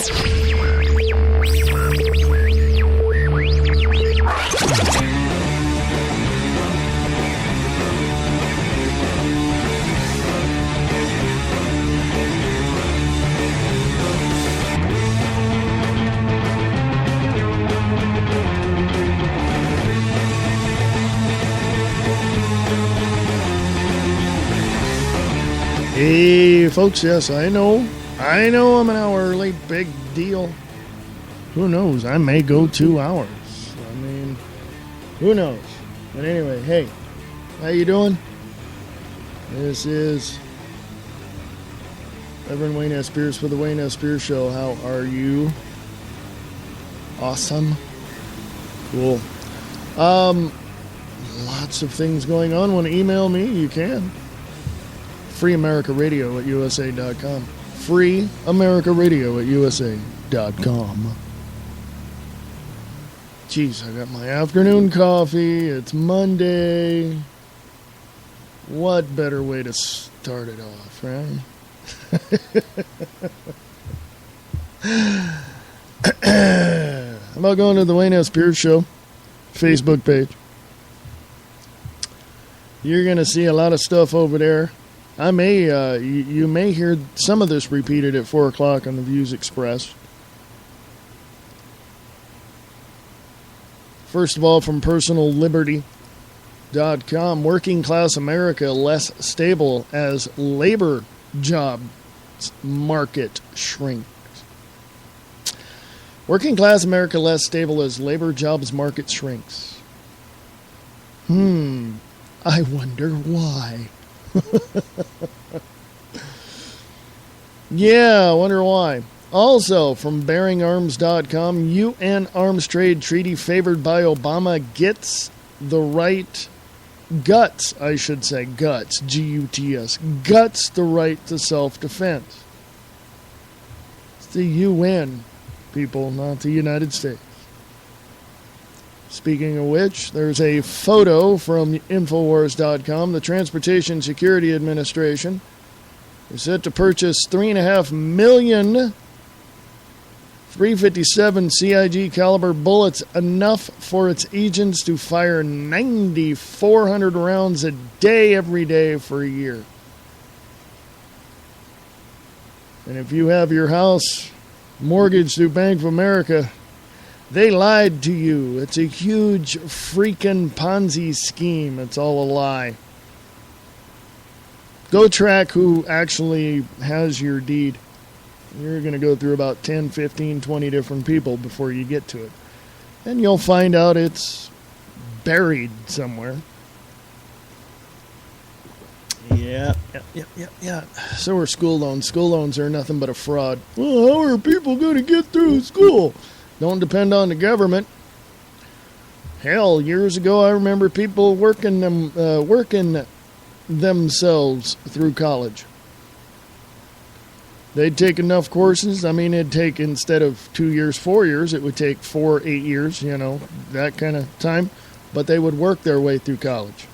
Hey, folks, yes, I know I'm an hour early, big deal. Who knows? I may go 2 hours. I mean, who knows? But anyway, hey, how you doing? This is Reverend Wayne S. Pierce for the Wayne S. Pierce Show. How are you? Awesome. Cool. Lots of things going on. Want to email me? You can. freeamericaradio@usa.com. freeamericaradio@usa.com. Jeez, I got my afternoon coffee. It's Monday. What better way to start it off, right? How about going to the Wayne S. Pierce Show Facebook page? You're going to see a lot of stuff over there. I may, you may hear some of this repeated at 4 o'clock on the Views Express. First of all, from personalliberty.com, working class America less stable as labor job market shrinks. Working class America less stable as labor jobs market shrinks. I wonder why. Yeah, I wonder why. Also, from bearingarms.com, UN arms trade treaty favored by Obama gets the right, guts, G-U-T-S, guts the right to self-defense. It's the UN, people, not the United States. Speaking of which, there's a photo from Infowars.com. The Transportation Security Administration is set to purchase 3.5 million 357 CIG caliber bullets, enough for its agents to fire 9,400 rounds a day every day for a year. And if you have your house mortgaged through Bank of America, they lied to you. It's a huge freaking Ponzi scheme. It's all a lie. Go track who actually has your deed. You're going to go through about 10, 15, 20 different people before you get to it. And you'll find out it's buried somewhere. Yeah. So are school loans. School loans are nothing but a fraud. Well, how are people going to get through school? Don't depend on the government. Hell, years ago, I remember people working themselves through college. They'd take enough courses. I mean, it'd take, instead of 2 years, 4 years, it would take 4, 8 years, that kind of time. But they would work their way through college.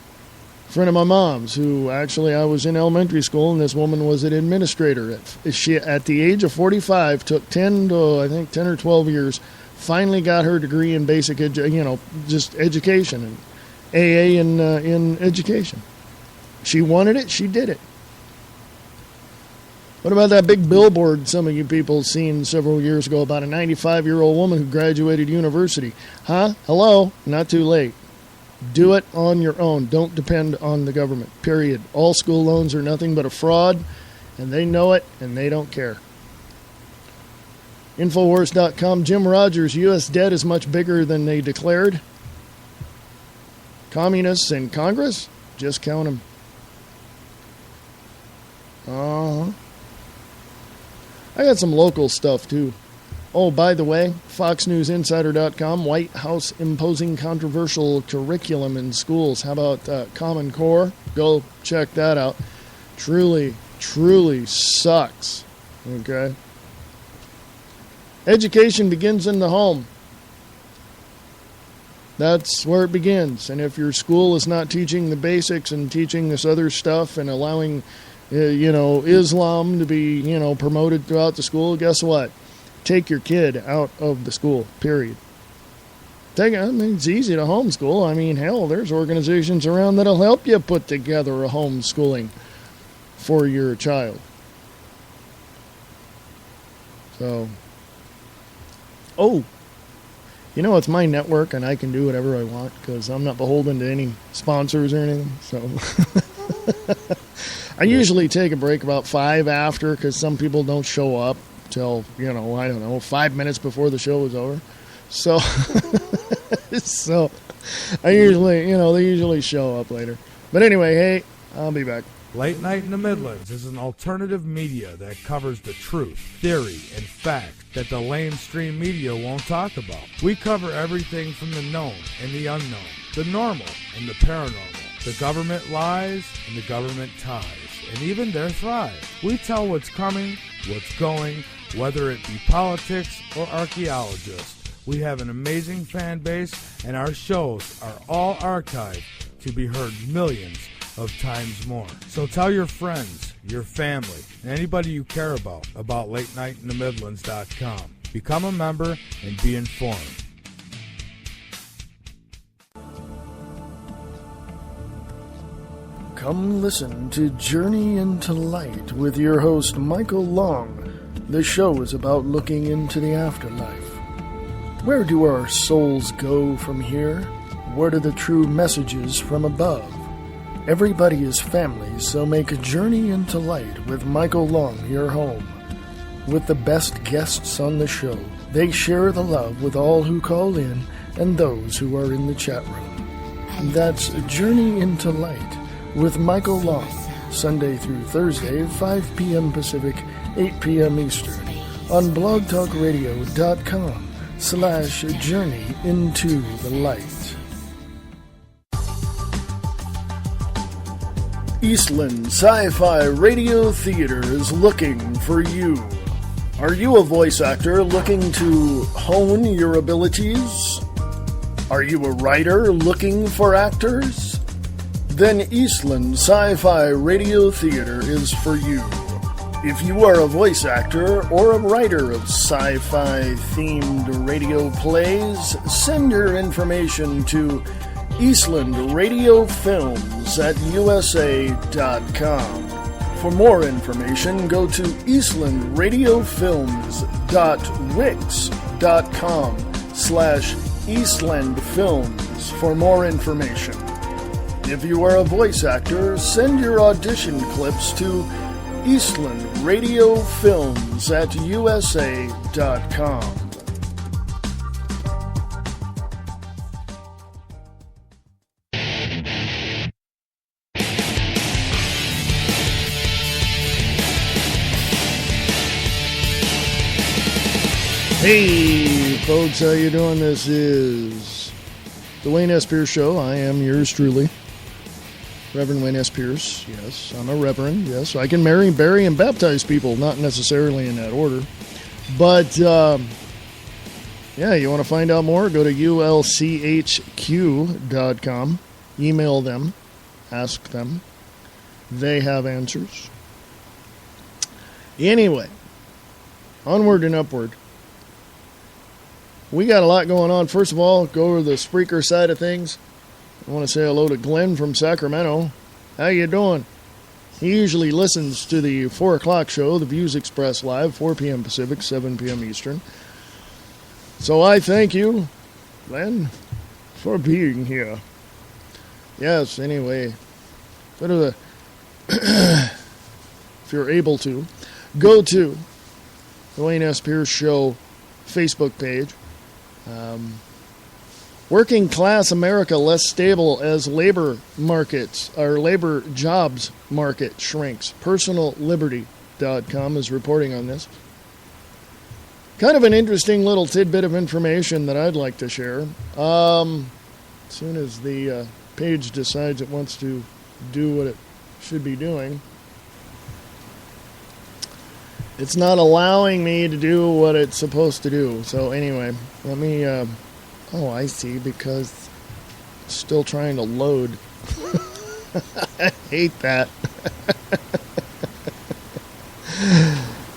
A friend of my mom's, who actually I was in elementary school, and this woman was an administrator. She, at the age of 45, took 10 or 12 years, finally got her degree in basic, just education, and AA in education. She wanted it, she did it. What about that big billboard some of you people seen several years ago about a 95-year-old woman who graduated university? Huh? Hello? Not too late. Do it on your own. Don't depend on the government, period. All school loans are nothing but a fraud, and they know it, and they don't care. Infowars.com, Jim Rogers, U.S. debt is much bigger than they declared. Communists in Congress? Just count them. I got some local stuff, too. Oh, by the way, FoxNewsInsider.com, White House imposing controversial curriculum in schools. How about Common Core? Go check that out. Truly sucks. Okay? Education begins in the home. That's where it begins. And if your school is not teaching the basics and teaching this other stuff and allowing, Islam to be, promoted throughout the school, guess what? take your kid out of the school, period. It's easy to homeschool. I mean, hell, there's organizations around that'll help you put together a homeschooling for your child. So, it's my network and I can do whatever I want because I'm not beholden to any sponsors or anything. So, I usually take a break about 5 after because some people don't show up till, 5 minutes before the show is over. So, I usually, they usually show up later. But anyway, hey, I'll be back. Late Night in the Midlands is an alternative media that covers the truth, theory, and fact that the lamestream media won't talk about. We cover everything from the known and the unknown, the normal and the paranormal, the government lies and the government ties, and even their thrive. We tell what's coming, what's going, whether it be politics or archaeologists. We have an amazing fan base, and our shows are all archived to be heard millions of times more. So tell your friends, your family, and anybody you care about LateNightInTheMidlands.com. Become a member and be informed. Come listen to Journey into Light with your host Michael Long. The show is about looking into the afterlife. Where do our souls go from here? What are the true messages from above? Everybody is family, so make a journey into light with Michael Long your home. With the best guests on the show, they share the love with all who call in and those who are in the chat room. That's Journey into Light with Michael Long, Sunday through Thursday, 5 p.m. Pacific, 8 p.m. Eastern, on blogtalkradio.com/Journey into the Light. Eastland Sci-Fi Radio Theater is looking for you. Are you a voice actor looking to hone your abilities? Are you a writer looking for actors? Then Eastland Sci-Fi Radio Theater is for you. If you are a voice actor or a writer of sci-fi themed radio plays, send your information to Eastland Radio Films at USA.com. For more information, go to eastlandradiofilms.wix.com/eastlandfilms for more information. If you are a voice actor, send your audition clips to Eastland Radio Films at USA.com. Hey, folks, how you doing? This is the Wayne S. Pierce Show. I am yours truly, Reverend Wayne S. Pierce. Yes, I'm a reverend. Yes, I can marry, bury, and baptize people, not necessarily in that order. But, yeah, you want to find out more? Go to ulchq.com. Email them. Ask them. They have answers. Anyway, onward and upward. We got a lot going on. First of all, go over the Spreaker side of things. I want to say hello to Glenn from Sacramento. How you doing? He usually listens to the 4 o'clock show, The Views Express Live, 4 p.m. Pacific, 7 p.m. Eastern. So I thank you, Glenn, for being here. Yes, anyway, go to the, if you're able to, go to the Wayne S. Pierce Show Facebook page. Working class America less stable as labor markets, or labor jobs market shrinks. PersonalLiberty.com is reporting on this. Kind of an interesting little tidbit of information that I'd like to share. As soon as the page decides it wants to do what it should be doing, it's not allowing me to do what it's supposed to do. So anyway, let me, oh, I see, because it's still trying to load. I hate that.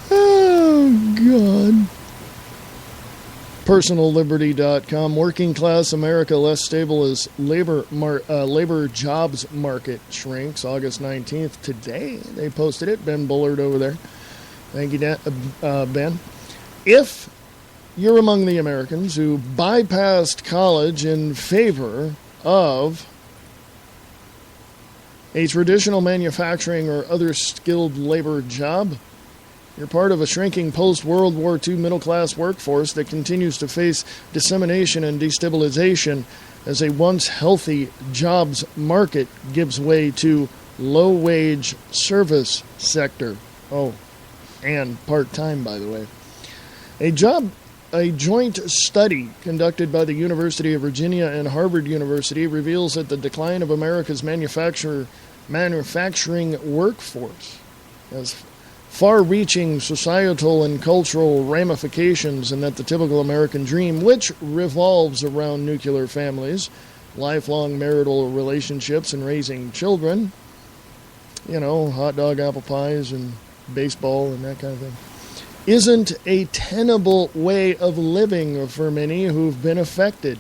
Oh, God. PersonalLiberty.com. Working class America less stable as labor jobs market shrinks. August 19th. Today they posted it. Ben Bullard over there. Thank you, Ben. If you're among the Americans who bypassed college in favor of a traditional manufacturing or other skilled labor job, you're part of a shrinking post-World War II middle-class workforce that continues to face dissemination and destabilization as a once healthy jobs market gives way to low-wage service sector. Oh, and part-time, by the way. A joint study conducted by the University of Virginia and Harvard University reveals that the decline of America's manufacturing workforce has far-reaching societal and cultural ramifications, and that the typical American dream, which revolves around nuclear families, lifelong marital relationships, and raising children, hot dog, apple pies, and baseball, and that kind of thing, isn't a tenable way of living for many who've been affected.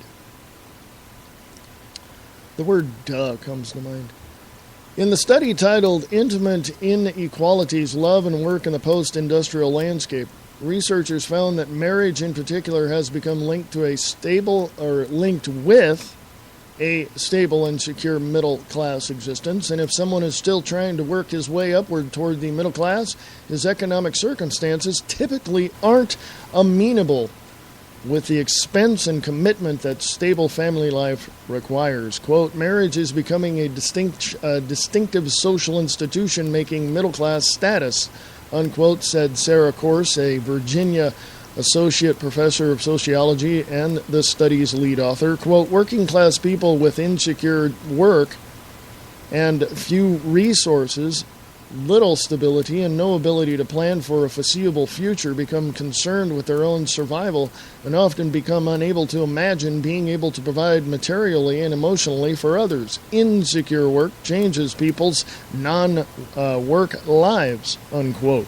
The word duh comes to mind. In the study titled Intimate Inequalities, Love and Work in the Post-Industrial Landscape, researchers found that marriage in particular has become linked with a stable and secure middle-class existence, and if someone is still trying to work his way upward toward the middle class, his economic circumstances typically aren't amenable with the expense and commitment that stable family life requires. Quote, marriage is becoming a distinctive social institution making middle-class status, unquote, said Sarah Corse, a Virginia associate professor of sociology and the study's lead author. Quote, working class people with insecure work and few resources, little stability, and no ability to plan for a foreseeable future become concerned with their own survival and often become unable to imagine being able to provide materially and emotionally for others. Insecure work changes people's non-work lives, unquote.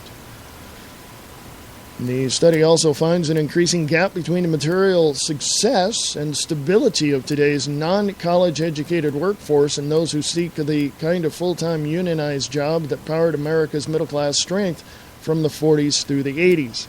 The study also finds an increasing gap between the material success and stability of today's non-college educated workforce and those who seek the kind of full-time unionized job that powered America's middle-class strength from the 40s through the 80s.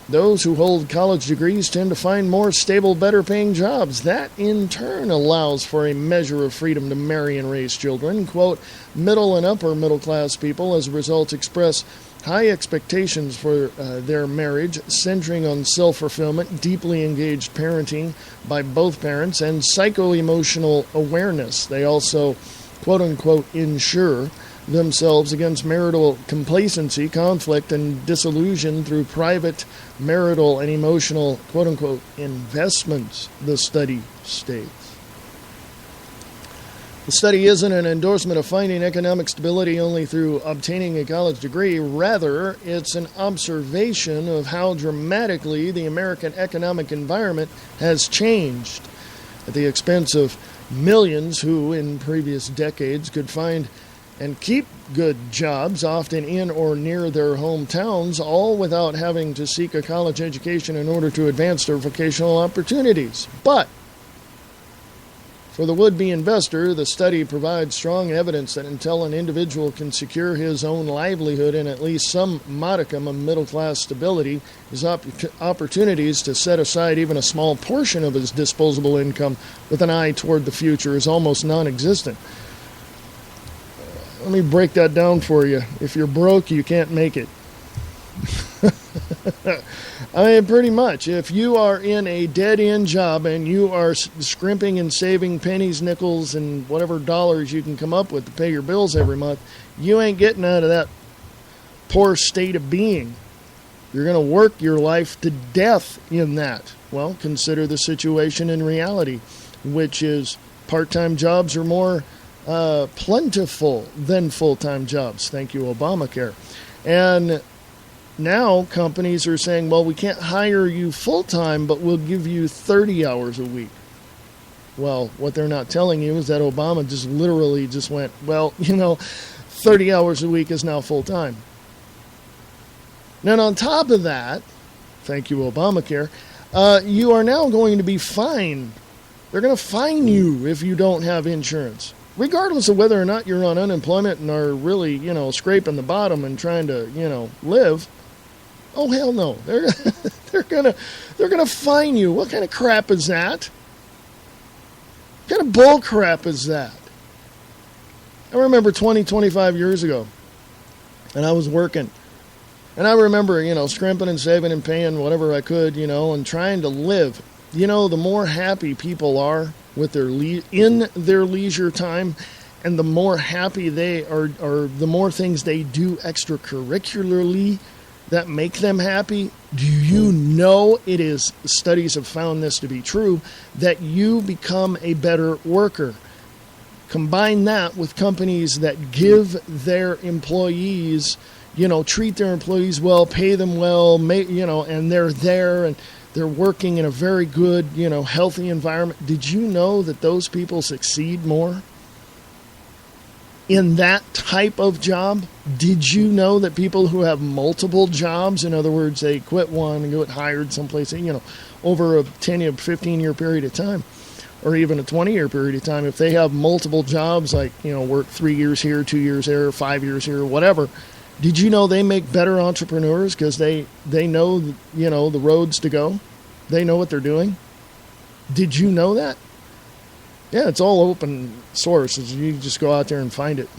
Those who hold college degrees tend to find more stable, better-paying jobs. That, in turn, allows for a measure of freedom to marry and raise children. Quote, middle and upper middle-class people, as a result, express high expectations for their marriage, centering on self-fulfillment, deeply engaged parenting by both parents, and psycho-emotional awareness. They also, quote-unquote, insure themselves against marital complacency, conflict, and disillusion through private marital and emotional, quote-unquote, investments, the study states. The study isn't an endorsement of finding economic stability only through obtaining a college degree. Rather, it's an observation of how dramatically the American economic environment has changed at the expense of millions who, in previous decades, could find and keep good jobs, often in or near their hometowns, all without having to seek a college education in order to advance their vocational opportunities. But for the would-be investor, the study provides strong evidence that until an individual can secure his own livelihood and at least some modicum of middle-class stability, his opportunities to set aside even a small portion of his disposable income with an eye toward the future is almost non-existent. Let me break that down for you. If you're broke, you can't make it. I mean, pretty much. If you are in a dead-end job and you are scrimping and saving pennies, nickels, and whatever dollars you can come up with to pay your bills every month, you ain't getting out of that poor state of being. You're going to work your life to death in that. Well, consider the situation in reality, which is part-time jobs are more plentiful than full-time jobs. Thank you, Obamacare. And now companies are saying, well, we can't hire you full-time, but we'll give you 30 hours a week. Well, what they're not telling you is that Obama just literally just went, well, 30 hours a week is now full-time. Now, on top of that, thank you, Obamacare, you are now going to be fined. They're going to fine you if you don't have insurance, regardless of whether or not you're on unemployment and are really, scraping the bottom and trying to, live. Oh, hell no. They're gonna fine you. What kind of crap is that? What kind of bull crap is that? I remember 25 years ago, and I was working. And I remember, scrimping and saving and paying whatever I could, and trying to live. The more happy people are with in their leisure time, and the more happy they are, or the more things they do extracurricularly that make them happy, do you know it is, studies have found this to be true, that you become a better worker. Combine that with companies that give their employees, treat their employees well, pay them well, and they're there and they're working in a very good, healthy environment. Did you know that those people succeed more in that type of job? Did you know that people who have multiple jobs, in other words, they quit one and get hired someplace, over a 10 or 15-year period of time, or even a 20-year period of time, if they have multiple jobs, like, work 3 years here, 2 years there, 5 years here, whatever, did you know they make better entrepreneurs because they know, the roads to go? They know what they're doing? Did you know that? Yeah, it's all open source. You just go out there and find it.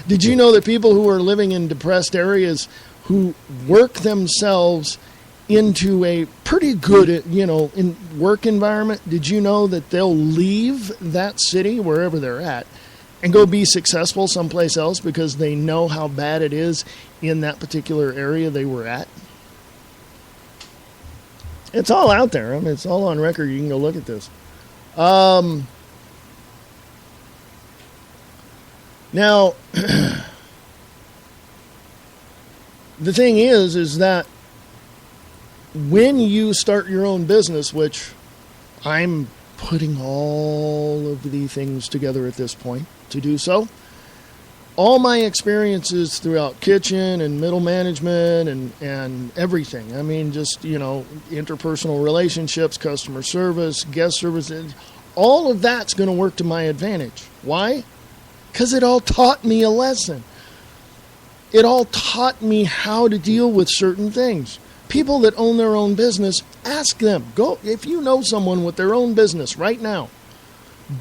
Did you know that people who are living in depressed areas who work themselves into a pretty good, in work environment, did you know that they'll leave that city, wherever they're at, and go be successful someplace else because they know how bad it is in that particular area they were at? It's all out there. I mean, it's all on record. You can go look at this. Now, the thing is that when you start your own business, which I'm putting all of the things together at this point to do so, all my experiences throughout kitchen and middle management and everything. I mean, just, interpersonal relationships, customer service, guest service, all of that's going to work to my advantage. Why? Because it all taught me a lesson. It all taught me how to deal with certain things. People that own their own business, ask them. Go, if you know someone with their own business right now,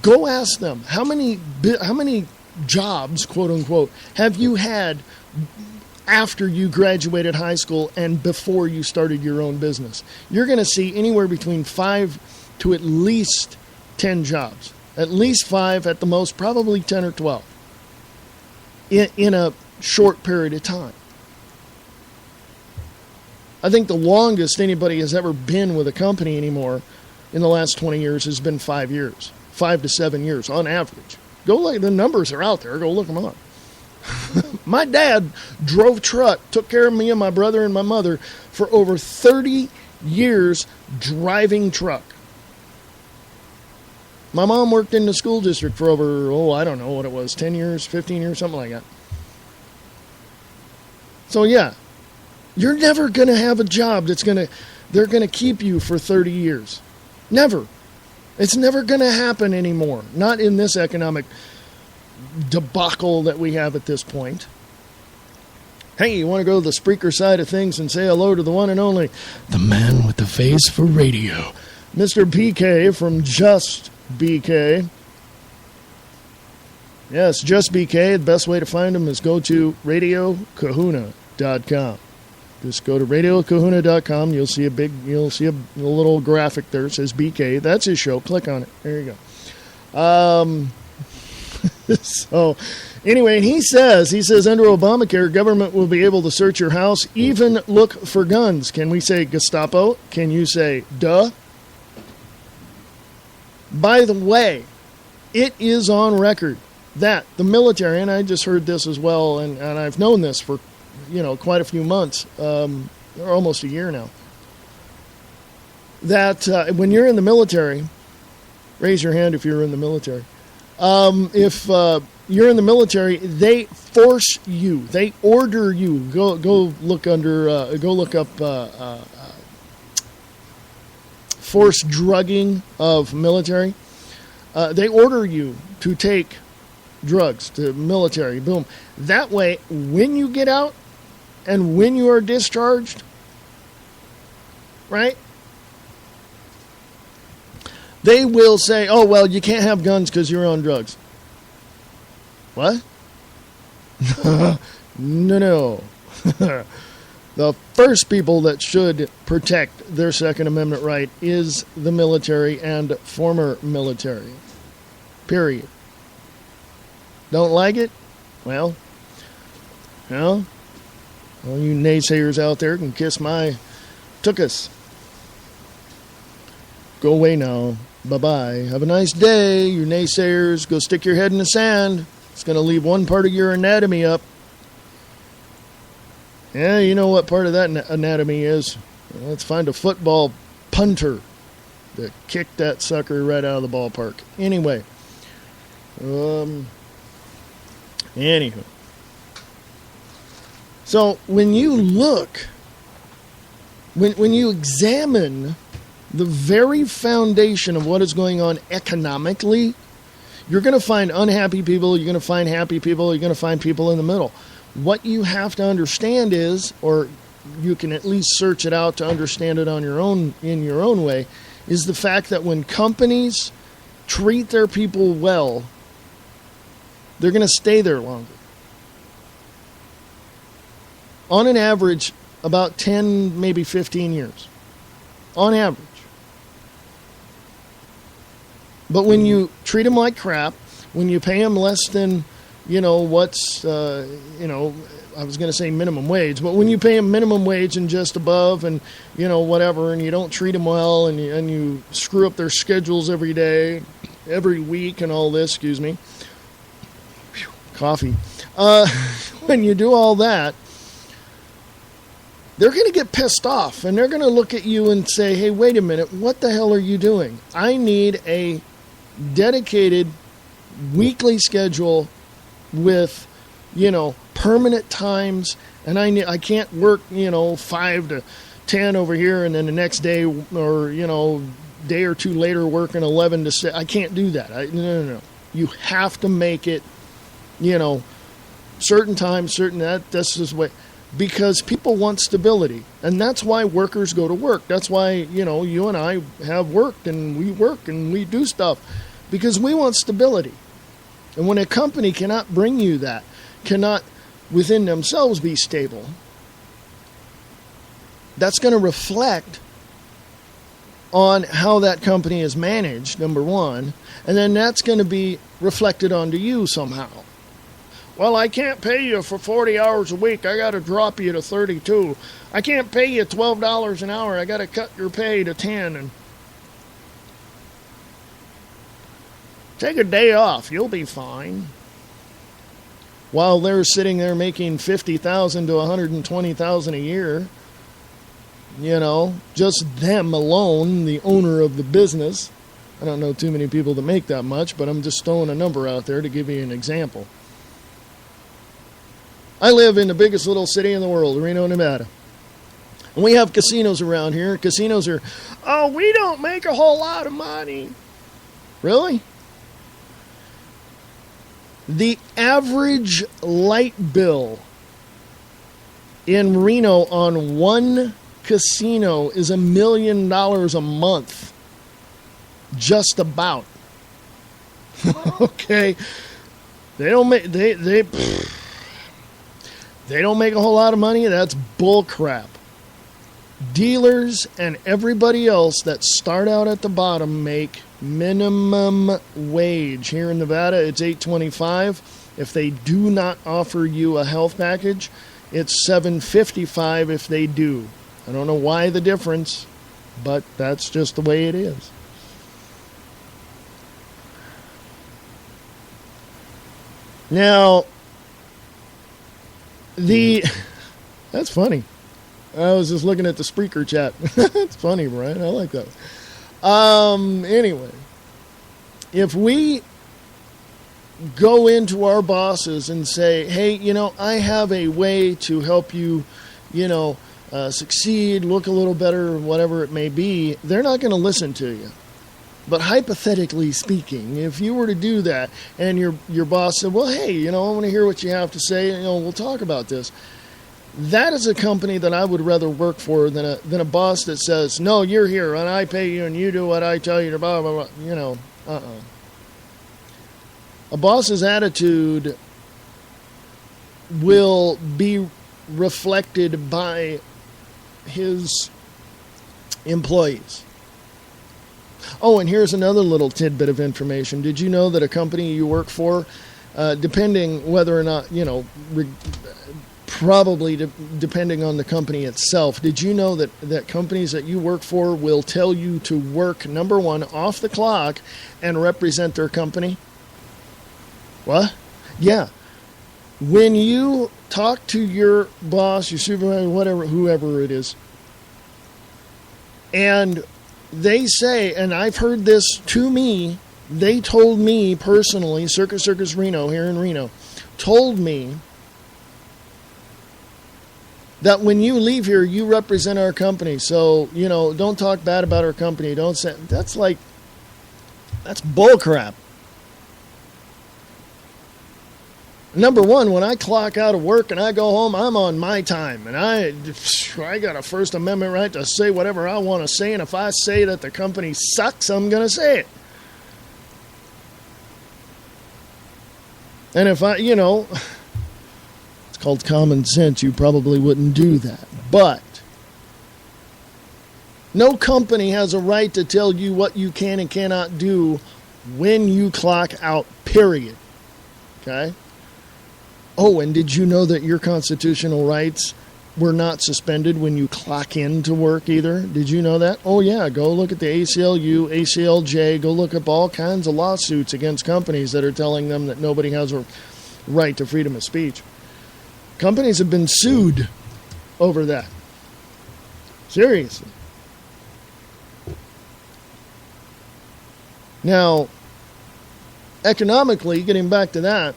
go ask them, how many jobs, quote unquote, have you had after you graduated high school and before you started your own business? You're going to see anywhere between 5 to at least 10 jobs. At least 5, at the most, probably 10 or 12 in a short period of time. I think the longest anybody has ever been with a company anymore in the last 20 years has been 5 years, 5 to 7 years on average. Go look, the numbers are out there. Go look them up. My dad drove truck, took care of me and my brother and my mother for over 30 years driving truck. My mom worked in the school district for over, I don't know what it was, 10 years, 15 years, something like that. So yeah, you're never going to have a job they're going to keep you for 30 years. Never. It's never going to happen anymore. Not in this economic debacle that we have at this point. Hey, you want to go to the Spreaker side of things and say hello to the one and only, the man with the face for radio, Mr. BK from Just BK. Yes, Just BK. The best way to find him is go to radiokahuna.com. Just go to radiokahuna.com. You'll see a little graphic there. It says BK. That's his show. Click on it. There you go. So anyway, he says under Obamacare, government will be able to search your house, even look for guns. Can we say Gestapo? Can you say duh? By the way, it is on record that the military, and I just heard this as well, and I've known this for quite a few months, or almost a year now, that when you're in the military, raise your hand if you're in the military. If you're in the military, they force you, they order you. Go look up forced drugging of military. They order you to take drugs to military. Boom. That way, when you get out and when you are discharged, right, they will say, oh, well, you can't have guns because you're on drugs. What? No. The first people that should protect their Second Amendment right is the military and former military. Period. Don't like it? Well, all you naysayers out there can kiss my tuchus. Go away now. Bye-bye. Have a nice day, you naysayers. Go stick your head in the sand. It's going to leave one part of your anatomy up. Yeah, you know what part of that anatomy is. Let's find a football punter that kicked that sucker right out of the ballpark. Anyway. Anywho. So, when you look, when you examine the very foundation of what is going on economically, you're going to find unhappy people, you're going to find happy people, you're going to find people in the middle. What you have to understand is, or you can at least search it out to understand it on your own, in your own way, is the fact that when companies treat their people well, they're going to stay there longer. On an average, about 10, maybe 15 years. On average. But when you treat them like crap, when you pay them less than, what's, I was going to say minimum wage, but when you pay them minimum wage and just above and, whatever, and you don't treat them well and you screw up their schedules every day, every week and all this, excuse me. Whew, coffee. When you do all that, they're going to get pissed off and they're going to look at you and say, hey, wait a minute, what the hell are you doing? I need a dedicated weekly schedule with, permanent times, and I can't work, 5 to 10 over here and then the next day or, day or two later working 11 to 6. I can't do that. No. You have to make it, certain times, that's just way. Because people want stability. And that's why workers go to work. That's why, you and I have worked and we do stuff. Because we want stability. And when a company cannot bring you that, cannot within themselves be stable, that's going to reflect on how that company is managed, number one. And then that's going to be reflected onto you somehow. Well, I can't pay you for 40 hours a week. I got to drop you to 32. I can't pay you $12 an hour. I got to cut your pay to 10 and take a day off. You'll be fine. While they're sitting there making $50,000 to $120,000 a year, just them alone, the owner of the business. I don't know too many people that make that much, but I'm just throwing a number out there to give you an example. I live in the biggest little city in the world, Reno, Nevada. And we have casinos around here. Casinos are, we don't make a whole lot of money. Really? The average light bill in Reno on one casino is $1 million a month. Just about. Okay. They don't make they don't make a whole lot of money. That's bull crap. Dealers and everybody else that start out at the bottom make minimum wage. Here in Nevada, it's $8.25. If they do not offer you a health package, it's $7.55 if they do. I don't know why the difference, but that's just the way it is. Now, that's funny. I was just looking at the Spreaker chat. It's funny, Brian. I like that. Anyway, if we go into our bosses and say, hey, I have a way to help you, succeed, look a little better, whatever it may be, they're not going to listen to you. But hypothetically speaking, if you were to do that and your boss said, well, hey, I want to hear what you have to say, we'll talk about this. That is a company that I would rather work for than a boss that says, no, you're here and I pay you and you do what I tell you to blah, blah, blah. A boss's attitude will be reflected by his employees. Oh, and here's another little tidbit of information. Did you know that a company you work for, depending whether or not, probably depending on the company itself, did you know that companies that you work for will tell you to work, number one, off the clock and represent their company? What? Yeah. When you talk to your boss, your supervisor, whatever, whoever it is, and they say, and I've heard this to me, they told me personally, Circus Reno here in Reno, told me that when you leave here, you represent our company. So, don't talk bad about our company. Don't say, that's bullcrap. Number one, when I clock out of work and I go home, I'm on my time. And I got a First Amendment right to say whatever I want to say. And if I say that the company sucks, I'm going to say it. And if it's called common sense, you probably wouldn't do that. But no company has a right to tell you what you can and cannot do when you clock out, period. Okay? Oh, and did you know that your constitutional rights were not suspended when you clock in to work either? Did you know that? Oh, yeah. Go look at the ACLU, ACLJ. Go look up all kinds of lawsuits against companies that are telling them that nobody has a right to freedom of speech. Companies have been sued over that. Seriously. Now, economically, getting back to that,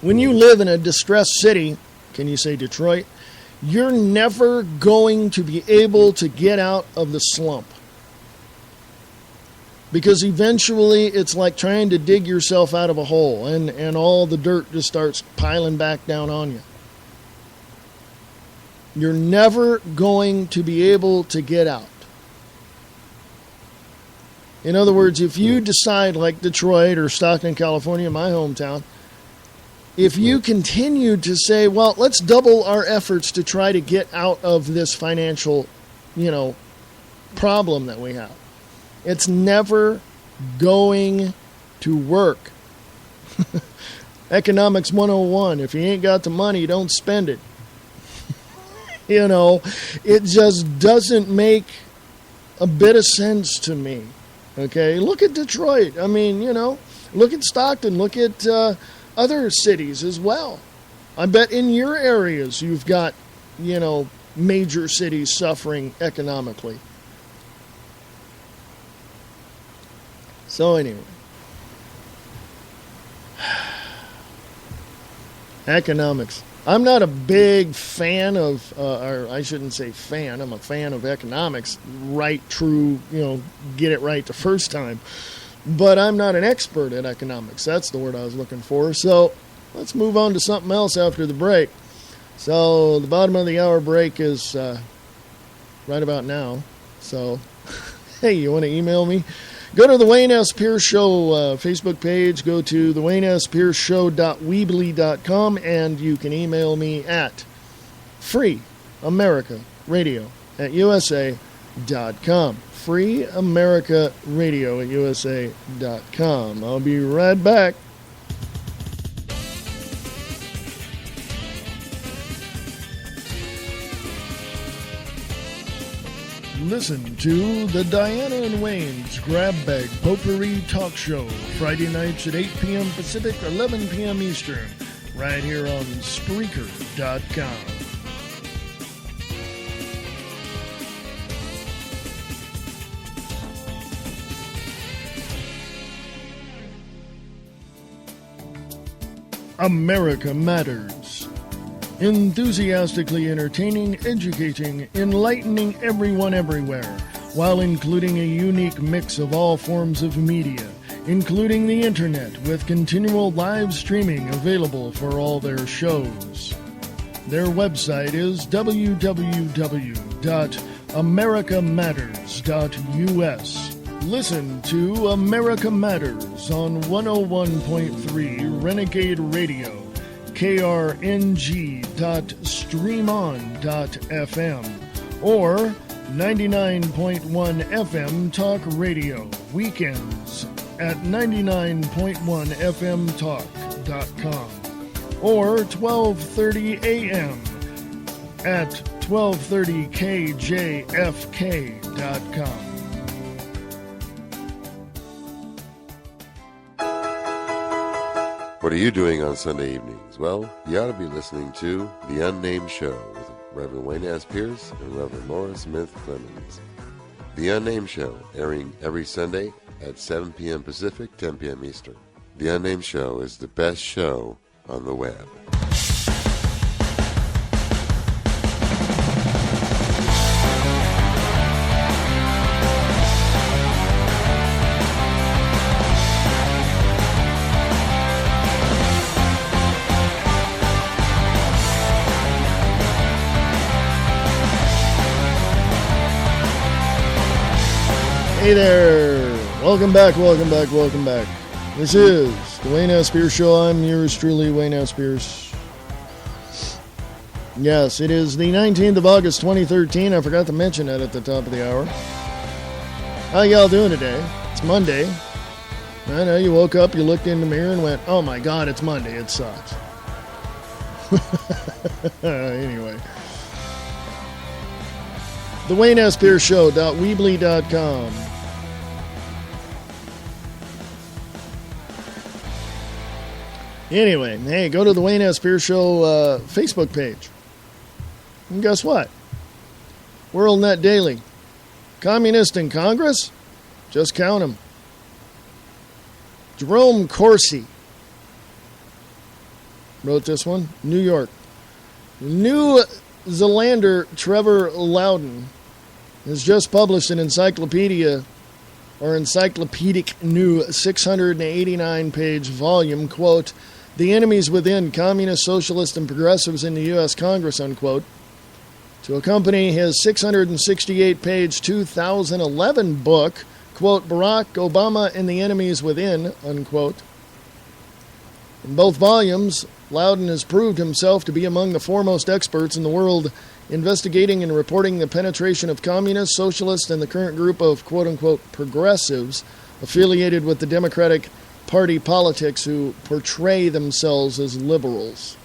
when you live in a distressed city, can you say Detroit, you're never going to be able to get out of the slump. Because eventually it's like trying to dig yourself out of a hole and all the dirt just starts piling back down on you. You're never going to be able to get out. In other words, if you decide, like Detroit or Stockton, California, my hometown, if you continue to say, well, let's double our efforts to try to get out of this financial, problem that we have, it's never going to work. Economics 101. If you ain't got the money, don't spend it. It just doesn't make a bit of sense to me. Okay, look at Detroit. I mean, look at Stockton. Look at other cities as well. I bet in your areas you've got, major cities suffering economically. So anyway, economics. I'm not a big fan of, or I shouldn't say fan, I'm a fan of economics, right, true, get it right the first time. But I'm not an expert at economics. That's the word I was looking for. So let's move on to something else after the break. So the bottom of the hour break is right about now. So, hey, you want to email me? Go to the Wayne S. Pierce Show Facebook page. Go to the WayneSPierceShow.weebly.com, and you can email me at freeamericaradio@usa.com. freeamericaradio@usa.com. I'll be right back. Listen to the Diana and Wayne's Grab Bag Potpourri Talk Show, Friday nights at 8 p.m. Pacific, 11 p.m. Eastern, right here on Spreaker.com. America Matters. Enthusiastically entertaining, educating, enlightening everyone everywhere, while including a unique mix of all forms of media, including the internet, with continual live streaming available for all their shows. Their website is www.americamatters.us. Listen to America Matters on 101.3 Renegade Radio, krng.streamon.fm, or 99.1 FM Talk Radio, weekends at 99.1fmtalk.com, or 12:30 a.m. at 1230kjfk.com. What are you doing on Sunday evenings? Well, you ought to be listening to The Unnamed Show with Reverend Wayne S. Pierce and Reverend Laura Smith Clemens. The Unnamed Show, airing every Sunday at 7 p.m. Pacific, 10 p.m. Eastern. The Unnamed Show is the best show on the web. Hey there! Welcome back. This is the Wayne S. Pierce Show. I'm yours truly, Wayne S. Pierce. Yes, it is the 19th of August, 2013. I forgot to mention that at the top of the hour. How y'all doing today? It's Monday. I know you woke up, you looked in the mirror and went, oh my God, it's Monday. It sucks. Anyway. The Wayne S. Pierce Show.weebly.com. Anyway, hey, go to the Wayne S. Pierce Show Facebook page. And guess what? WorldNet Daily. Communists in Congress? Just count them. Jerome Corsi wrote this one. New York. New Zealander Trevor Loudon has just published an encyclopedic new 689-page volume, quote, The Enemies Within, Communist, Socialist, and Progressives in the U.S. Congress, unquote, to accompany his 668-page 2011 book, quote, Barack Obama and the Enemies Within, unquote. In both volumes, Loudon has proved himself to be among the foremost experts in the world investigating and reporting the penetration of communists, socialists, and the current group of quote-unquote progressives affiliated with the Democratic Party politics who portray themselves as liberals.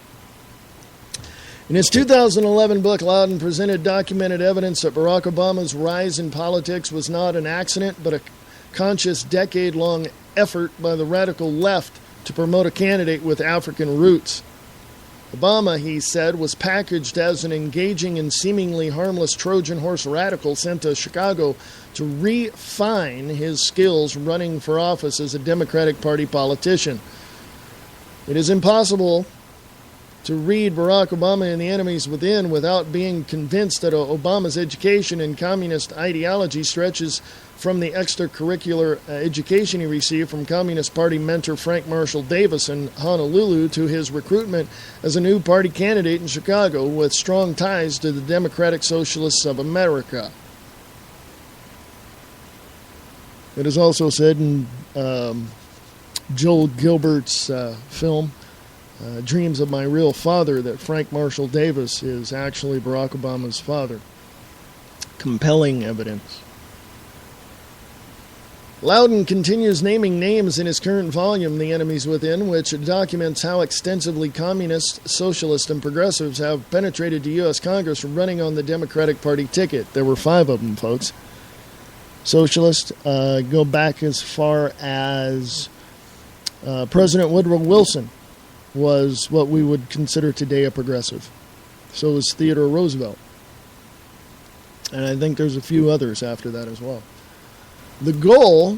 In his 2011 book, Loudon presented documented evidence that Barack Obama's rise in politics was not an accident, but a conscious decade-long effort by the radical left to promote a candidate with African roots. Obama, he said, was packaged as an engaging and seemingly harmless Trojan horse radical sent to Chicago to refine his skills running for office as a Democratic Party politician. It is impossible to read Barack Obama and the Enemies Within without being convinced that Obama's education and communist ideology stretches from the extracurricular education he received from Communist Party mentor Frank Marshall Davis in Honolulu to his recruitment as a new party candidate in Chicago with strong ties to the Democratic Socialists of America. It is also said in Joel Gilbert's film, Dreams of My Real Father, that Frank Marshall Davis is actually Barack Obama's father. Compelling evidence. Loudon continues naming names in his current volume, The Enemies Within, which documents how extensively communists, socialists, and progressives have penetrated to U.S. Congress running on the Democratic Party ticket. There were 5 of them, folks. Socialists go back as far as President Woodrow Wilson was what we would consider today a progressive. So was Theodore Roosevelt. And I think there's a few others after that as well. The goal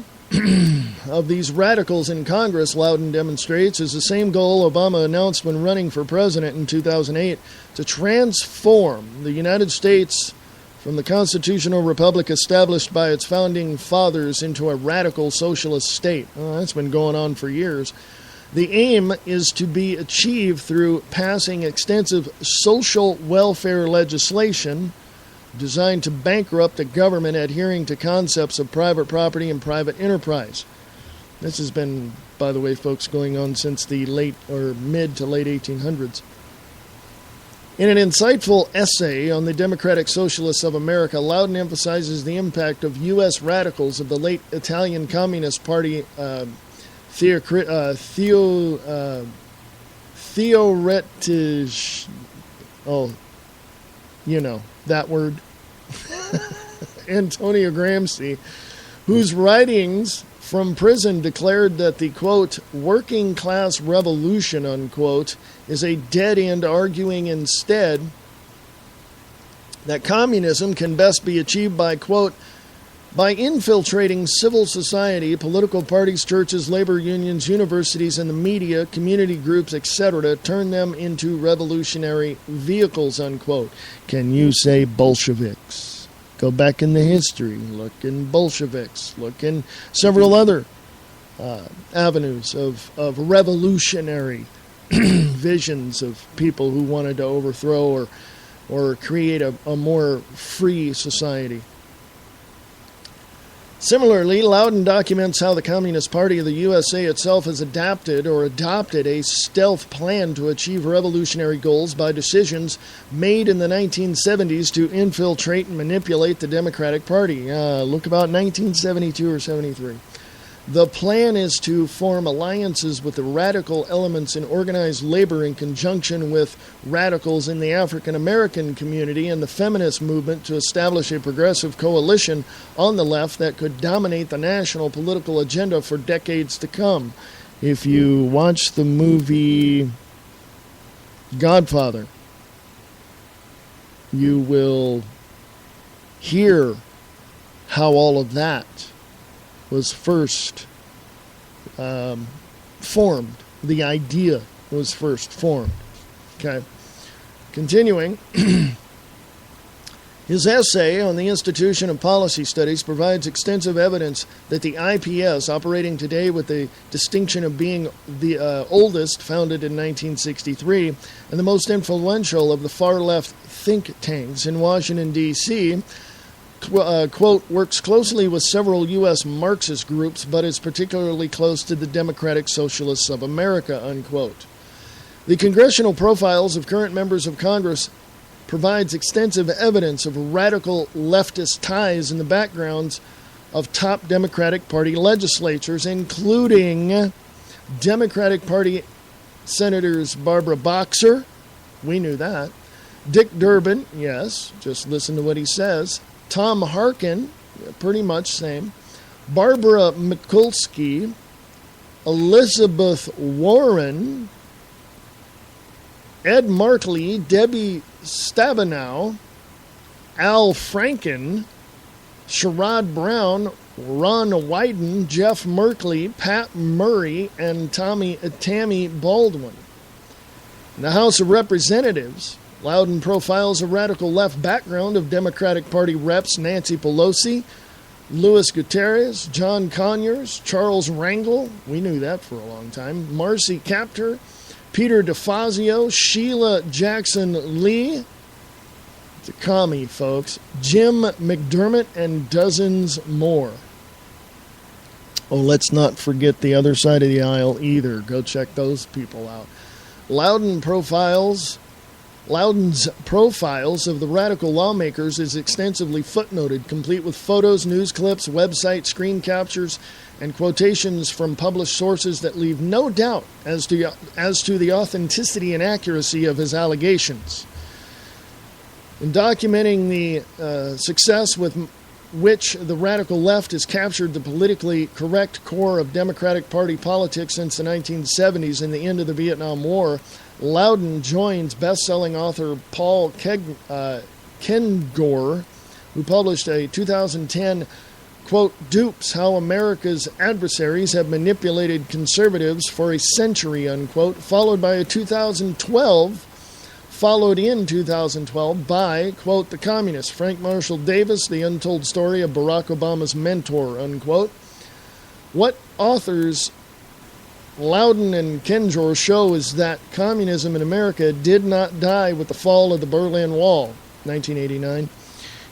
of these radicals in Congress, Loudon demonstrates, is the same goal Obama announced when running for president in 2008, to transform the United States from the constitutional republic established by its founding fathers into a radical socialist state. Well, that's been going on for years. The aim is to be achieved through passing extensive social welfare legislation designed to bankrupt the government adhering to concepts of private property and private enterprise. This has been, by the way, folks, going on since the late or mid to late 1800s. In an insightful essay on the Democratic Socialists of America, Loudon emphasizes the impact of U.S. radicals of the late Italian Communist Party theoretic. Oh, you know that word. Antonio Gramsci, whose writings from prison declared that the, quote, working class revolution, unquote, is a dead end, arguing instead that communism can best be achieved by, quote, by infiltrating civil society, political parties, churches, labor unions, universities, and the media, community groups, etc., to turn them into revolutionary vehicles, unquote. Can you say Bolsheviks? Go back in the history. Look in Bolsheviks. Look in several other avenues of revolutionary visions of people who wanted to overthrow or create a more free society. Similarly, Loudon documents how the Communist Party of the USA itself has adopted a stealth plan to achieve revolutionary goals by decisions made in the 1970s to infiltrate and manipulate the Democratic Party. Look about 1972 or 73. The plan is to form alliances with the radical elements in organized labor in conjunction with radicals in the African American community and the feminist movement to establish a progressive coalition on the left that could dominate the national political agenda for decades to come. If you watch the movie Godfather, you will hear how all of that was first formed. The idea was first formed. Okay. Continuing, his essay on the Institution of Policy Studies provides extensive evidence that the IPS, operating today with the distinction of being the oldest, founded in 1963, and the most influential of the far-left think tanks in Washington, D.C., quote, works closely with several U.S. Marxist groups, but is particularly close to the Democratic Socialists of America, unquote. The congressional profiles of current members of Congress provides extensive evidence of radical leftist ties in the backgrounds of top Democratic Party legislatures, including Democratic Party Senators Barbara Boxer, we knew that, Dick Durbin, yes, just listen to what he says, Tom Harkin, pretty much same, Barbara Mikulski, Elizabeth Warren, Ed Markley, Debbie Stabenow, Al Franken, Sherrod Brown, Ron Wyden, Jeff Merkley, Pat Murray, and Tammy Baldwin. In the House of Representatives, Loudon profiles a radical left background of Democratic Party reps Nancy Pelosi, Luis Gutierrez, John Conyers, Charles Rangel, we knew that for a long time, Marcy Kaptur, Peter DeFazio, Sheila Jackson Lee, it's a commie, folks, Jim McDermott, and dozens more. Oh, let's not forget the other side of the aisle either. Go check those people out. Loudon's profiles of the radical lawmakers is extensively footnoted, complete with photos, news clips, website screen captures, and quotations from published sources that leave no doubt as to the authenticity and accuracy of his allegations. In documenting the success with which the radical left has captured the politically correct core of Democratic Party politics since the 1970s and the end of the Vietnam War, Loudon joins best-selling author Paul Kengor, who published a 2010, quote, dupes how America's adversaries have manipulated conservatives for a century, unquote, followed in 2012 by, quote, the communists, Frank Marshall Davis, the untold story of Barack Obama's mentor, unquote. What authors Loudon and Kenjor show is that communism in America did not die with the fall of the Berlin Wall, 1989.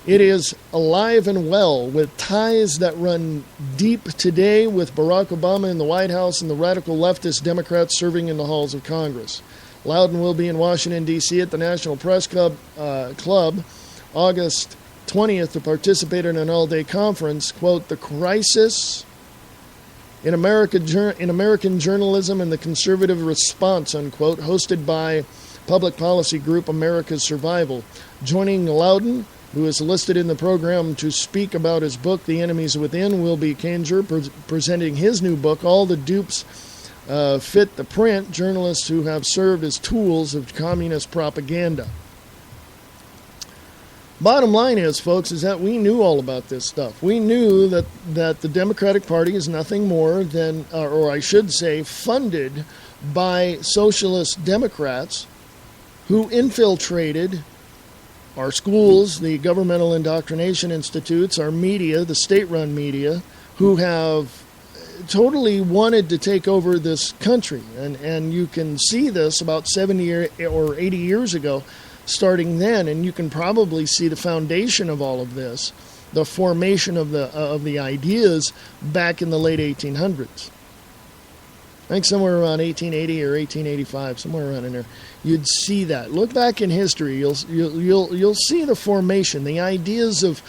It is alive and well, with ties that run deep today with Barack Obama in the White House and the radical leftist Democrats serving in the halls of Congress. Loudon will be in Washington, D.C. at the National Press Club August 20th to participate in an all-day conference, quote, the crisis in American journalism and the conservative response, unquote, hosted by public policy group America's Survival. Joining Loudon, who is listed in the program to speak about his book, The Enemies Within, will be Kanger, presenting his new book, All the Dupes Fit the Print, journalists who have served as tools of communist propaganda. Bottom line is, folks, is that we knew all about this stuff. We knew that the Democratic Party is nothing more than, or I should say, funded by socialist Democrats who infiltrated our schools, the governmental indoctrination institutes, our media, the state-run media, who have totally wanted to take over this country. And you can see this about 70 or 80 years ago, starting then, and you can probably see the foundation of all of this, the formation of the ideas back in the late 1800s. I think somewhere around 1880 or 1885, somewhere around in there, you'd see that. Look back in history, you'll see the formation, the ideas of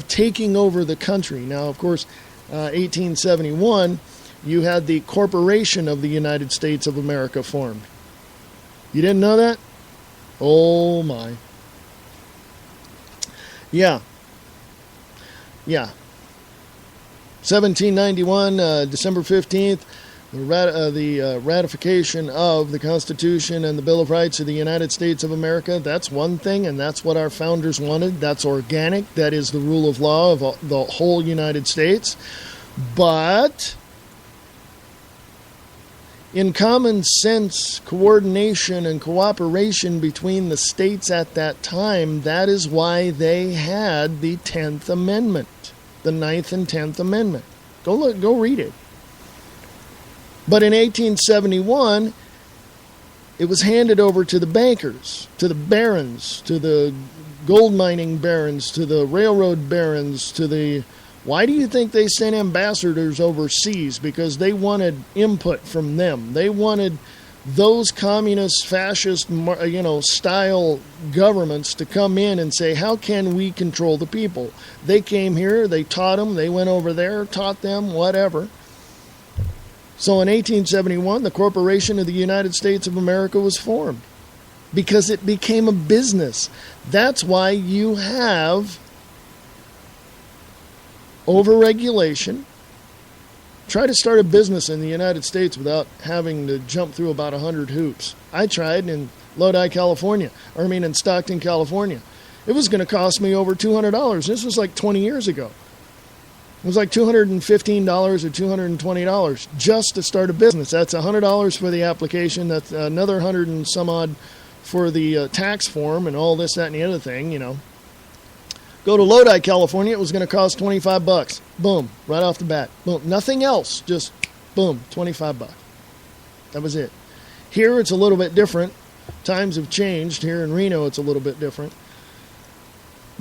taking over the country. Now, of course, 1871, you had the Corporation of the United States of America formed. You didn't know that? Oh my. Yeah. 1791, December 15th, the ratification of the Constitution and the Bill of Rights of the United States of America. That's one thing, and that's what our founders wanted. That's organic. That is the rule of law of the whole United States. But in common sense, coordination and cooperation between the states at that time, that is why they had the 10th Amendment, the 9th and 10th Amendment. Go read it. But in 1871, it was handed over to the bankers, to the barons, to the gold mining barons, to the railroad barons, to the... Why do you think they sent ambassadors overseas? Because they wanted input from them. They wanted those communist, fascist, style governments to come in and say, how can we control the people? They came here, they taught them, they went over there, taught them, whatever. So in 1871, the Corporation of the United States of America was formed because it became a business. That's why you have overregulation. Try to start a business in the United States without having to jump through about 100 hoops. I tried in in Stockton, California. It was going to cost me over $200. This was like 20 years ago. It was like $215 or $220 just to start a business. That's $100 for the application. That's another 100 and some odd for the tax form and all this, that, and the other thing, Go to Lodi, California. It was going to cost $25. Boom, right off the bat. Boom, nothing else. Just boom, $25. That was it. Here, it's a little bit different. Times have changed. Here in Reno, it's a little bit different.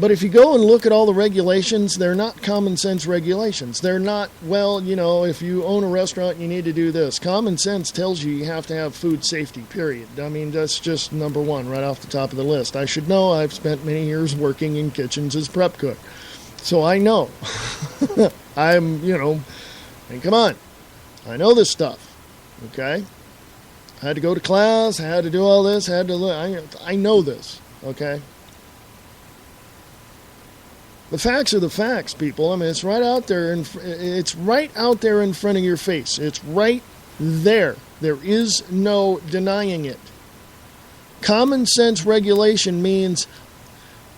But if you go and look at all the regulations, they're not common sense regulations. They're not, if you own a restaurant, you need to do this. Common sense tells you have to have food safety, period. I mean, that's just number one right off the top of the list. I should know. I've spent many years working in kitchens as prep cook. So I know. Come on. I know this stuff, okay? I had to go to class. I had to do all this. I know this, okay? The facts are the facts, people. I mean, it's right out there. It's right out there in front of your face. It's right there. There is no denying it. Common sense regulation means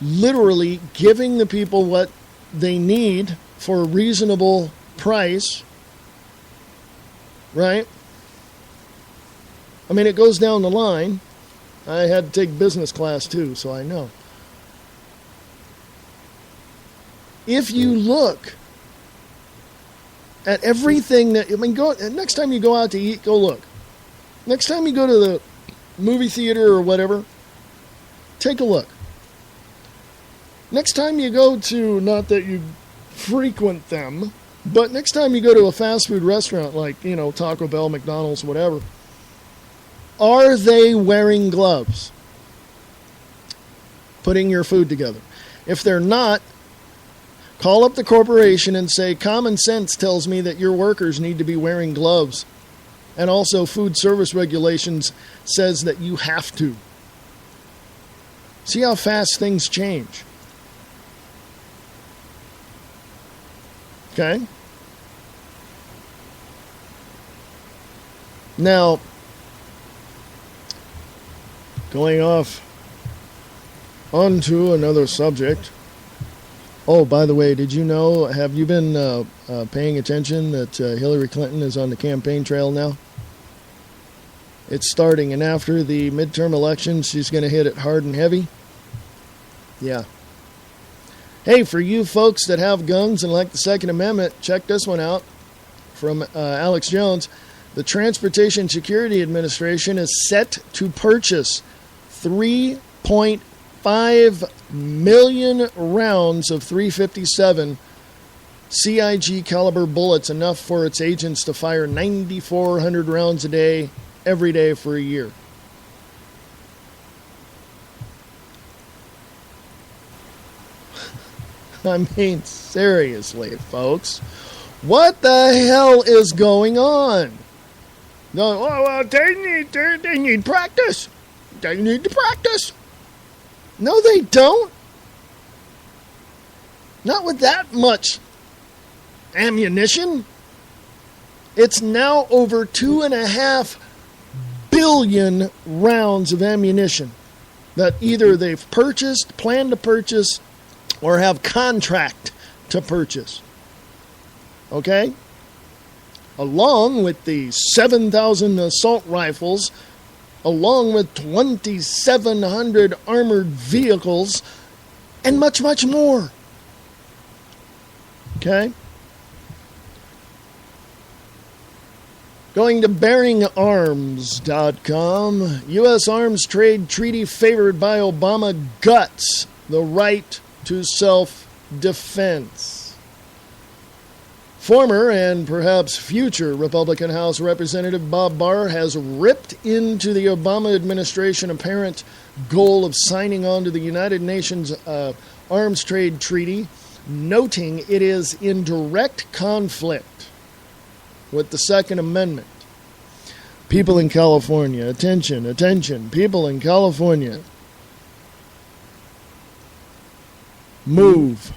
literally giving the people what they need for a reasonable price, right? I mean, it goes down the line. I had to take business class too, so I know. If you look at everything that, I mean, go next time you go out to eat, go look. Next time you go to the movie theater or whatever, take a look. Next time you go to, not that you frequent them, but next time you go to a fast food restaurant like, you know, Taco Bell, McDonald's, whatever, are they wearing gloves? Putting your food together. If they're not, call up the corporation and say, common sense tells me that your workers need to be wearing gloves. And also food service regulations says that you have to. See how fast things change. Okay? Now, going off onto another subject. Oh, by the way, did you know, have you been paying attention that Hillary Clinton is on the campaign trail now? It's starting, and after the midterm elections, she's going to hit it hard and heavy. Yeah. Hey, for you folks that have guns and like the Second Amendment, check this one out from Alex Jones. The Transportation Security Administration is set to purchase 3.5 million rounds of .357 CIG caliber bullets, enough for its agents to fire 9,400 rounds a day, every day for a year. I mean, seriously, folks. What the hell is going on? No, well, they need practice. They need to practice. No, they don't. Not with that much ammunition. It's now over 2.5 billion rounds of ammunition that either they've purchased, plan to purchase, or have contract to purchase. Okay? Along with the 7,000 assault rifles, along with 2,700 armored vehicles, and much, much more. Okay? Going to BearingArms.com. U.S. Arms Trade Treaty favored by Obama guts the right to self-defense. Former and perhaps future Republican House Representative Bob Barr has ripped into the Obama administration apparent goal of signing on to the United Nations Arms Trade Treaty, noting it is in direct conflict with the Second Amendment. People in California, attention, attention, people in California, move.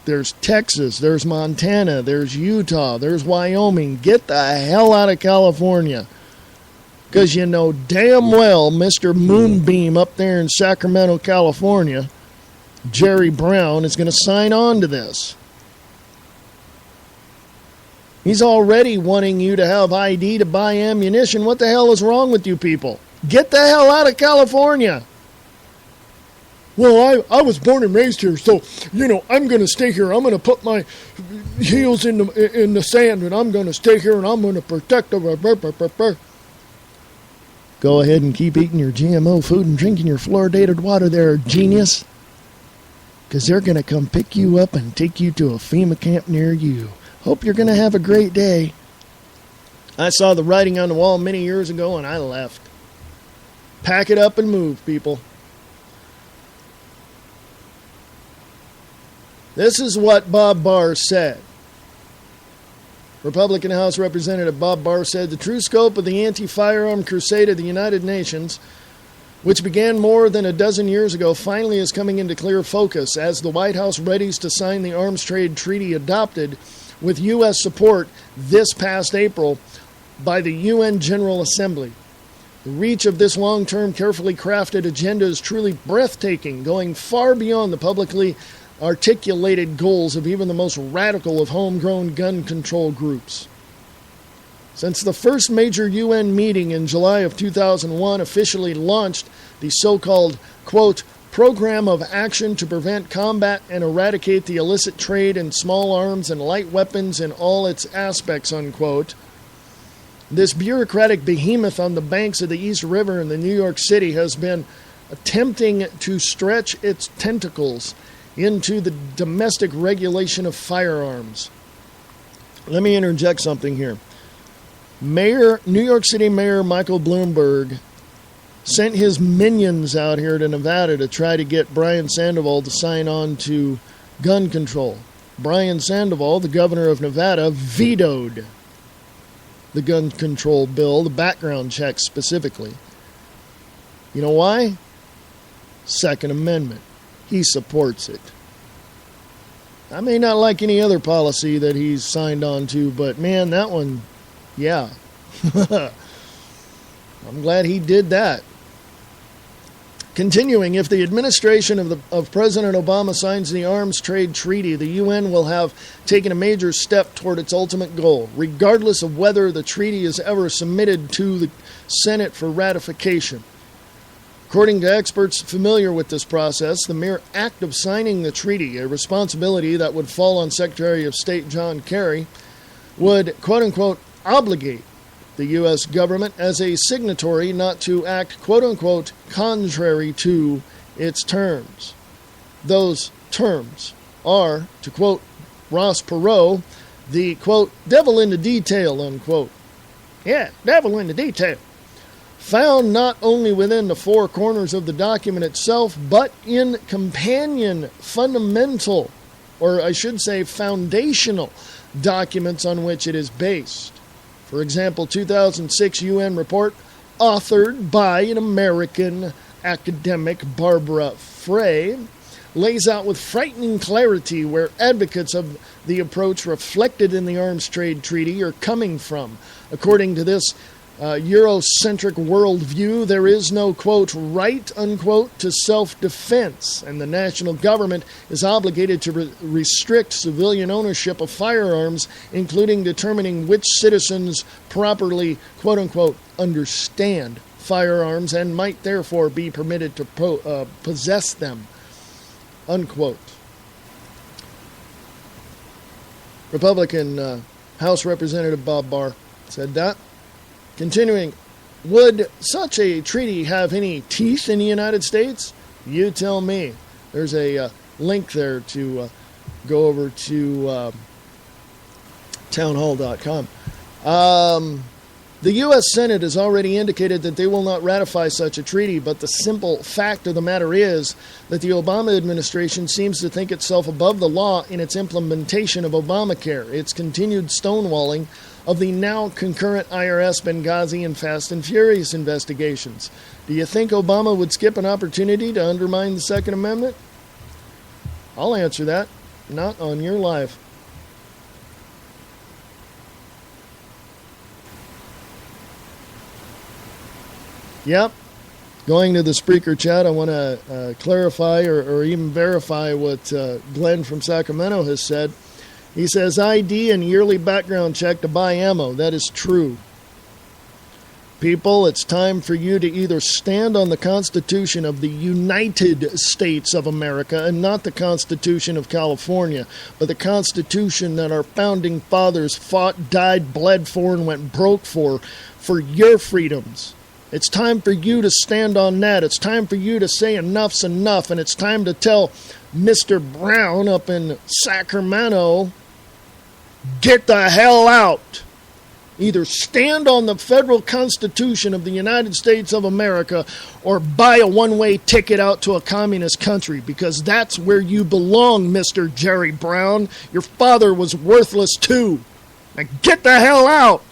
There's Texas, there's Montana, there's Utah, there's Wyoming. Get the hell out of California. Because you know damn well Mr. Moonbeam up there in Sacramento, California, Jerry Brown, is going to sign on to this. He's already wanting you to have ID to buy ammunition. What the hell is wrong with you people? Get the hell out of California. Well, I was born and raised here, so, you know, I'm going to stay here. I'm going to put my heels in the sand, and I'm going to stay here, and I'm going to protect the... Go ahead and keep eating your GMO food and drinking your fluoridated water there, genius. Because they're going to come pick you up and take you to a FEMA camp near you. Hope you're going to have a great day. I saw the writing on the wall many years ago, and I left. Pack it up and move, people. This is what Bob Barr said. Republican House Representative Bob Barr said, the true scope of the anti-firearm crusade of the United Nations, which began more than a dozen years ago, finally is coming into clear focus as the White House readies to sign the arms trade treaty adopted with U.S. support this past April by the UN General Assembly. The reach of this long-term, carefully crafted agenda is truly breathtaking, going far beyond the publicly articulated goals of even the most radical of homegrown gun control groups. Since the first major UN meeting in July of 2001 officially launched the so-called, quote, Program of Action to Prevent, Combat, and Eradicate the Illicit Trade in Small Arms and Light Weapons in All Its Aspects, unquote, this bureaucratic behemoth on the banks of the East River in the New York City has been attempting to stretch its tentacles into the domestic regulation of firearms. Let me interject something here. New York City Mayor Michael Bloomberg sent his minions out here to Nevada to try to get Brian Sandoval to sign on to gun control. Brian Sandoval, the governor of Nevada, vetoed the gun control bill, the background check specifically. You know why? Second Amendment. He supports it. I may not like any other policy that he's signed on to, but man, that one, yeah. I'm glad he did that. Continuing, if the administration of President Obama signs the arms trade treaty, the UN will have taken a major step toward its ultimate goal, regardless of whether the treaty is ever submitted to the Senate for ratification. According to experts familiar with this process, the mere act of signing the treaty, a responsibility that would fall on Secretary of State John Kerry, would, quote-unquote, obligate the U.S. government as a signatory not to act, quote-unquote, contrary to its terms. Those terms are, to quote Ross Perot, the, quote, devil in the detail, unquote. Yeah, devil in the detail. Found not only within the four corners of the document itself, but in companion fundamental, or I should say foundational, documents on which it is based. For example, 2006 UN report authored by an American academic, Barbara Frey, lays out with frightening clarity where advocates of the approach reflected in the arms trade treaty are coming from. According to this Eurocentric worldview, there is no, quote, right, unquote, to self-defense, and the national government is obligated to restrict civilian ownership of firearms, including determining which citizens properly, quote, unquote, understand firearms and might therefore be permitted to possess them, unquote. Republican House Representative Bob Barr said that. Continuing, would such a treaty have any teeth in the United States? You tell me. There's a link there to go over to townhall.com. The U.S. Senate has already indicated that they will not ratify such a treaty, but the simple fact of the matter is that the Obama administration seems to think itself above the law in its implementation of Obamacare, its continued stonewalling of the now concurrent IRS, Benghazi, and Fast and Furious investigations. Do you think Obama would skip an opportunity to undermine the Second Amendment? I'll answer that. Not on your life. Yep. Going to the Spreaker chat, I want to clarify or even verify what Glenn from Sacramento has said. He says, ID and yearly background check to buy ammo. That is true. People, it's time for you to either stand on the Constitution of the United States of America and not the Constitution of California, but the Constitution that our founding fathers fought, died, bled for, and went broke for your freedoms. It's time for you to stand on that. It's time for you to say enough's enough, and it's time to tell Mr. Brown up in Sacramento, get the hell out. Either stand on the federal Constitution of the United States of America or buy a one-way ticket out to a communist country, because that's where you belong, Mr. Jerry Brown. Your father was worthless too. Now get the hell out.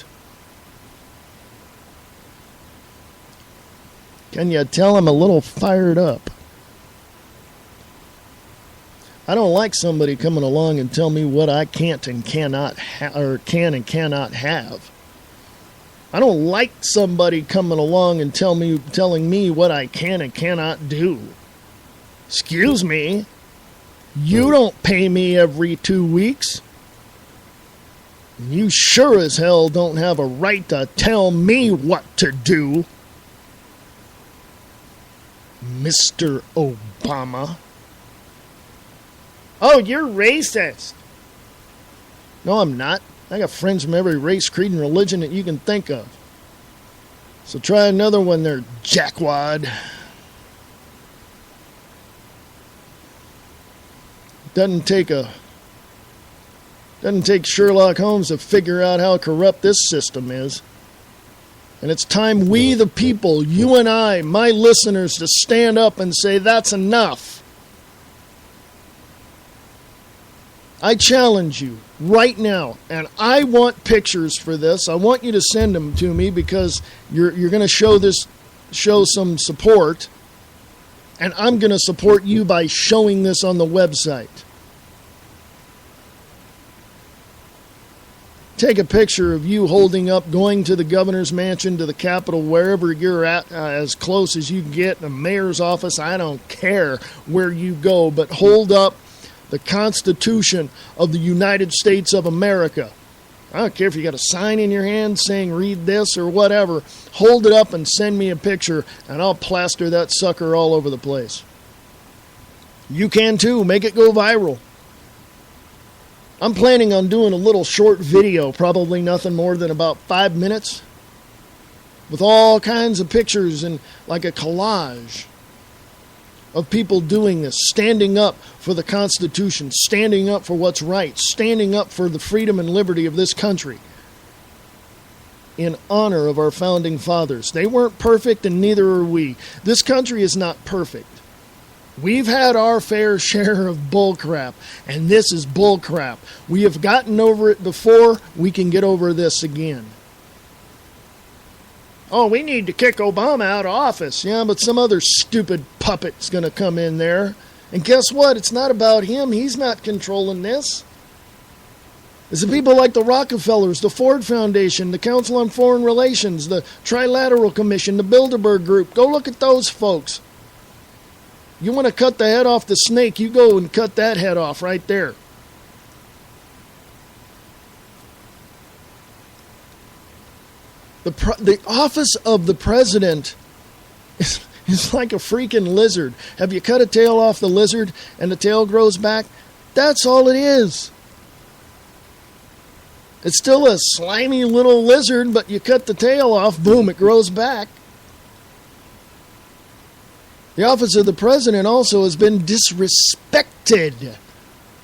Can you tell I'm a little fired up? I don't like somebody coming along and tell me what I can't and cannot can and cannot have. I don't like somebody coming along and telling me what I can and cannot do. Excuse me. You don't pay me every 2 weeks. You sure as hell don't have a right to tell me what to do, Mr. Obama. Oh, you're racist. No, I'm not. I got friends from every race, creed, and religion that you can think of. So try another one there, jackwad. Doesn't take Sherlock Holmes to figure out how corrupt this system is. And it's time we, the people, you and I, my listeners, to stand up and say that's enough. I challenge you right now, and I want pictures for this. I want you to send them to me because you're going to show some support, and I'm going to support you by showing this on the website. Take a picture of you holding up, going to the governor's mansion, to the Capitol, wherever you're at, as close as you can get, the mayor's office. I don't care where you go, but hold up the Constitution of the United States of America. I don't care if you got a sign in your hand saying read this or whatever. Hold it up and send me a picture, and I'll plaster that sucker all over the place. You can too. Make it go viral. I'm planning on doing a little short video, probably nothing more than about 5 minutes, with all kinds of pictures and like a collage of people doing this, standing up for the Constitution, standing up for what's right, standing up for the freedom and liberty of this country in honor of our founding fathers. They weren't perfect, and neither are we. This country is not perfect. We've had our fair share of bullcrap, and this is bullcrap. We have gotten over it before. We can get over this again. Oh, we need to kick Obama out of office. Yeah, but some other stupid puppet's going to come in there. And guess what? It's not about him. He's not controlling this. It's the people like the Rockefellers, the Ford Foundation, the Council on Foreign Relations, the Trilateral Commission, the Bilderberg Group. Go look at those folks. You want to cut the head off the snake, you go and cut that head off right there. The office of the president is like a freaking lizard. Have you cut a tail off the lizard and the tail grows back? That's all it is. It's still a slimy little lizard, but you cut the tail off, boom, it grows back. The office of the president also has been disrespected.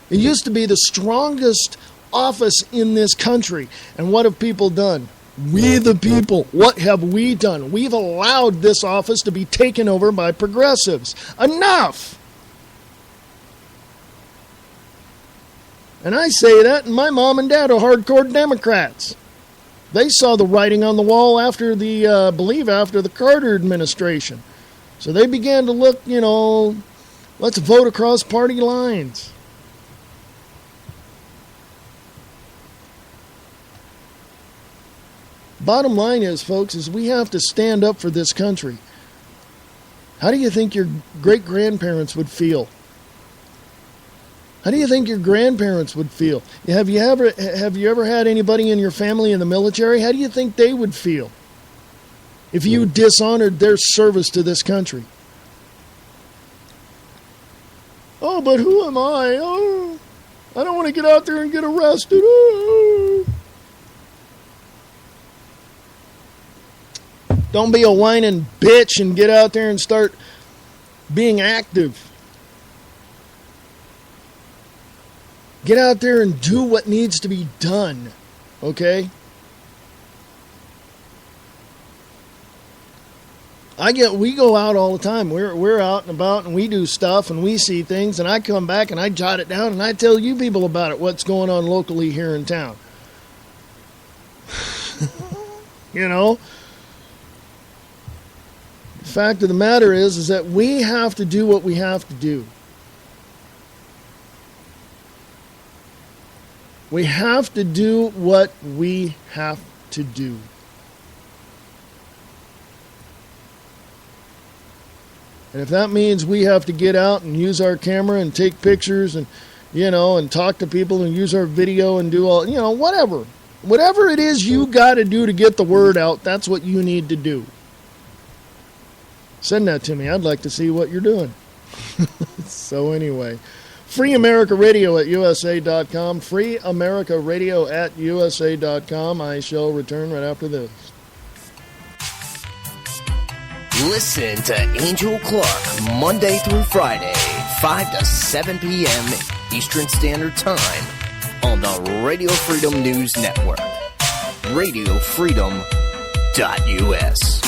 It used to be the strongest office in this country. And what have people done? We the people, what have we done? We've allowed this office to be taken over by progressives. Enough! And I say that, and my mom and dad are hardcore Democrats. They saw the writing on the wall after the Carter administration. So they began to look, let's vote across party lines. Bottom line is, folks, is we have to stand up for this country. How do you think your great-grandparents would feel? How do you think your grandparents would feel? Have you ever had anybody in your family in the military? How do you think they would feel if you dishonored their service to this country? Oh, but who am I? Oh, I don't want to get out there and get arrested. Oh. Don't be a whining bitch and get out there and start being active. Get out there and do what needs to be done, okay? We go out all the time. We're out and about and we do stuff and we see things, and I come back and I jot it down and I tell you people about it, what's going on locally here in town. The fact of the matter is that we have to do what we have to do. We have to do what we have to do. And if that means we have to get out and use our camera and take pictures and, and talk to people and use our video and do all, whatever. Whatever it is you got to do to get the word out, that's what you need to do. Send that to me. I'd like to see what you're doing. So anyway, Free America Radio at USA.com. Free America Radio at USA.com. I shall return right after this. Listen to Angel Clark Monday through Friday, 5 to 7 p.m. Eastern Standard Time on the Radio Freedom News Network. RadioFreedom.us.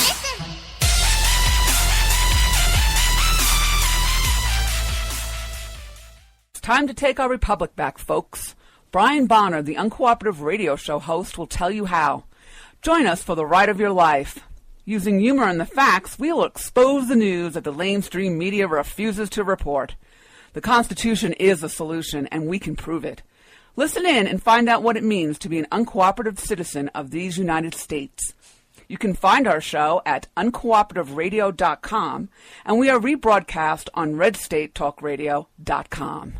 It's time to take our republic back, folks. Brian Bonner, the Uncooperative Radio Show host, will tell you how. Join us for the ride of your life. Using humor and the facts, we will expose the news that the mainstream media refuses to report. The Constitution is a solution, and we can prove it. Listen in and find out what it means to be an uncooperative citizen of these United States. You can find our show at uncooperativerradio.com, and we are rebroadcast on redstatetalkradio.com.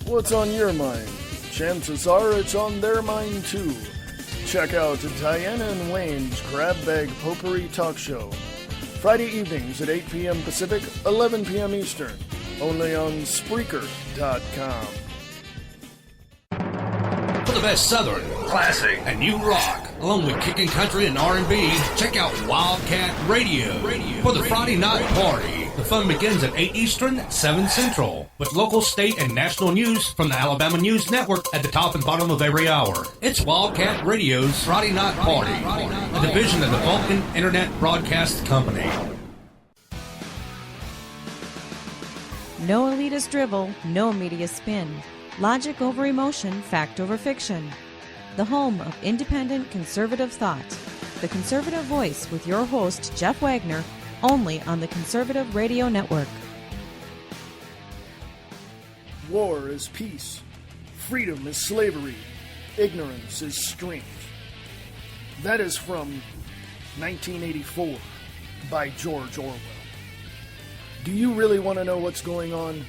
What's on your mind? Chances are it's on their mind, too. Check out Diana and Wayne's Grab Bag Potpourri Talk Show. Friday evenings at 8 p.m. Pacific, 11 p.m. Eastern. Only on Spreaker.com. For the best Southern, classic, and new rock, along with kicking country and R&B, check out Wildcat Radio for the Friday night party. The fun begins at 8 Eastern, 7 Central, with local, state, and national news from the Alabama News Network at the top and bottom of every hour. It's Wildcat Radio's Friday Night Party, a division of the Vulcan Internet Broadcast Company. No elitist drivel, no media spin. Logic over emotion, fact over fiction. The home of independent conservative thought. The Conservative Voice with your host, Jeff Wagner, only on the Conservative Radio Network. War is peace. Freedom is slavery. Ignorance is strength. That is from 1984 by George Orwell. Do you really want to know what's going on?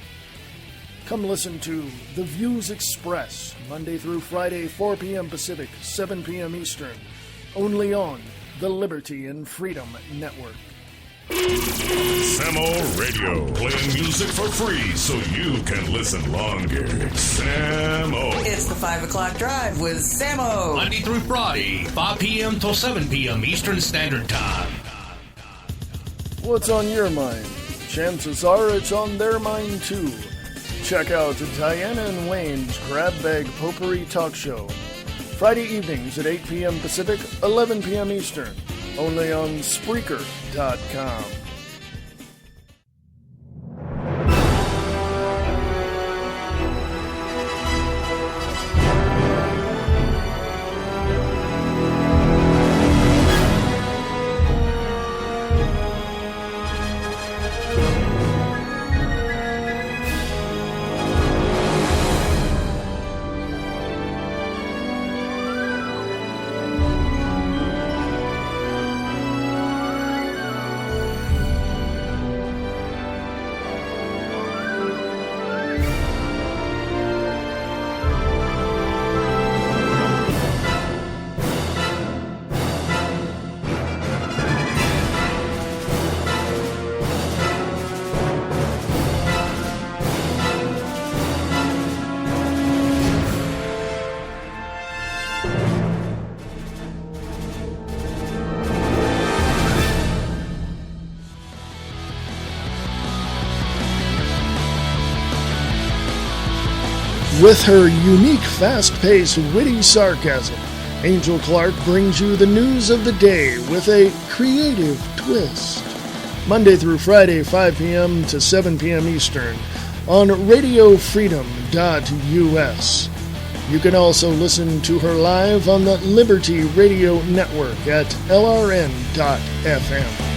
Come listen to The Views Express, Monday through Friday, 4 p.m. Pacific, 7 p.m. Eastern, only on the Liberty and Freedom Network. Samo Radio, playing music for free so you can listen longer. Samo. It's the 5 o'clock drive with Samo. Monday through Friday, 5 p.m. till 7 p.m. Eastern Standard Time. What's on your mind? Chances are it's on their mind too. Check out Diana and Wayne's Grab Bag Potpourri Talk Show. Friday evenings at 8 p.m. Pacific, 11 p.m. Eastern. Only on Spreaker.com. With her unique, fast-paced, witty sarcasm, Angel Clark brings you the news of the day with a creative twist. Monday through Friday, 5 p.m. to 7 p.m. Eastern on RadioFreedom.us. You can also listen to her live on the Liberty Radio Network at LRN.FM.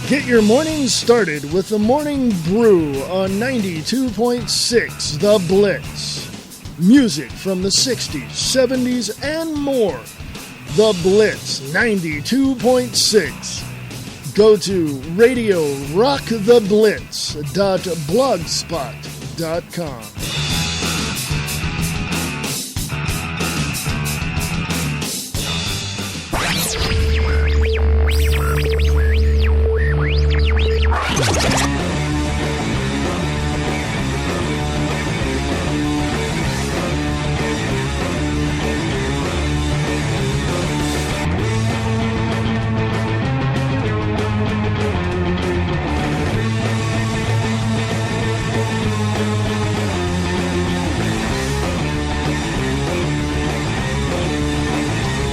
Get your morning started with the Morning Brew on 92.6 The Blitz. Music from the 60s, 70s, and more. The Blitz 92.6. Go to radiorocktheblitz.blogspot.com.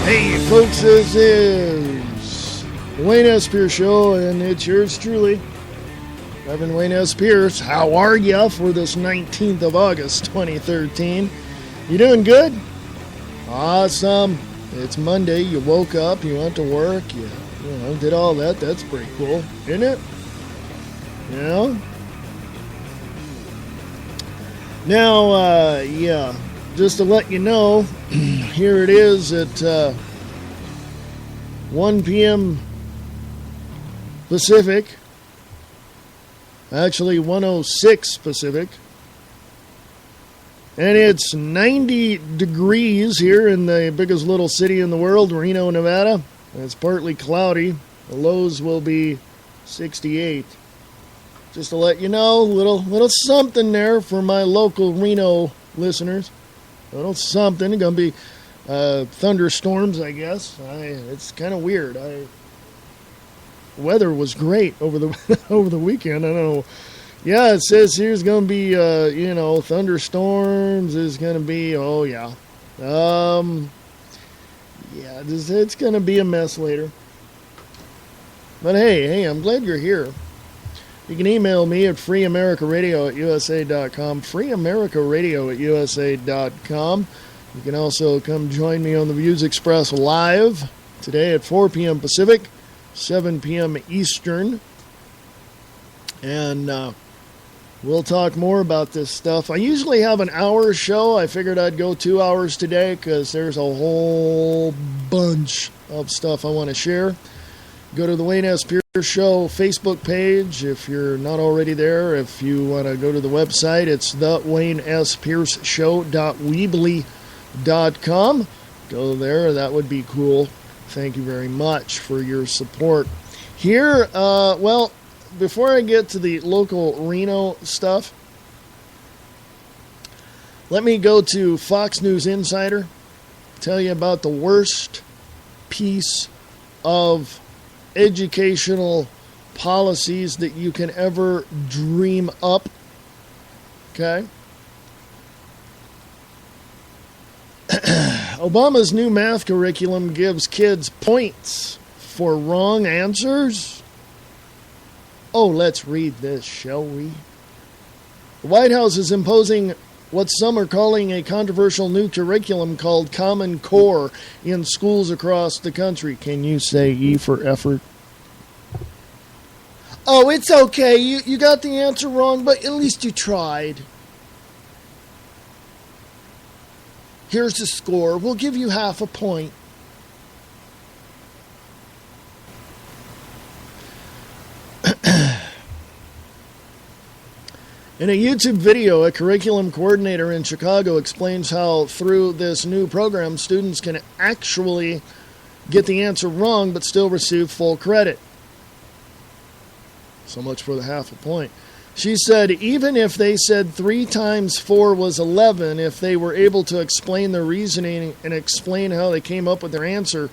Hey folks, this is the Wayne S. Pierce Show, and it's yours truly, Reverend Wayne S. Pierce. How are ya for this 19th of August, 2013? You doing good? Awesome. It's Monday, you woke up, you went to work, you did all that. That's pretty cool, isn't it? Yeah? Now, just to let you know, here it is at 1 p.m. Pacific. Actually, 1:06 Pacific. And it's 90 degrees here in the biggest little city in the world, Reno, Nevada. It's partly cloudy. The lows will be 68. Just to let you know, little something there for my local Reno listeners. A little something. Going to be thunderstorms, I guess. It's kind of weird. Weather was great over the over the weekend. I don't know. Yeah, it says here's going to be thunderstorms. Is going to be it's going to be a mess later. But hey, I'm glad you're here. You can email me at freeamericaradio@usa.com, freeamericaradio@usa.com. You can also come join me on the Views Express live today at 4 p.m. Pacific, 7 p.m. Eastern. And we'll talk more about this stuff. I usually have an hour show. I figured I'd go 2 hours today because there's a whole bunch of stuff I want to share. Go to the Wayne S. Pierce Show Facebook page if you're not already there. If you want to go to the website, it's thewaynesPierceShow.weebly.com. Go there. That would be cool. Thank you very much for your support. Here, before I get to the local Reno stuff, let me go to Fox News Insider, tell you about the worst piece of educational policies that you can ever dream up. Okay? Obama's new math curriculum gives kids points for wrong answers. Oh, let's read this, shall we? The White House is imposing what some are calling a controversial new curriculum called Common Core in schools across the country. Can you say E for effort? Oh, it's okay. You got the answer wrong, but at least you tried. Here's the score. We'll give you half a point. In a YouTube video, a curriculum coordinator in Chicago explains how through this new program, students can actually get the answer wrong but still receive full credit. So much for the half a point. She said even if they said 3 times 4 was 11, if they were able to explain their reasoning and explain how they came up with their answer,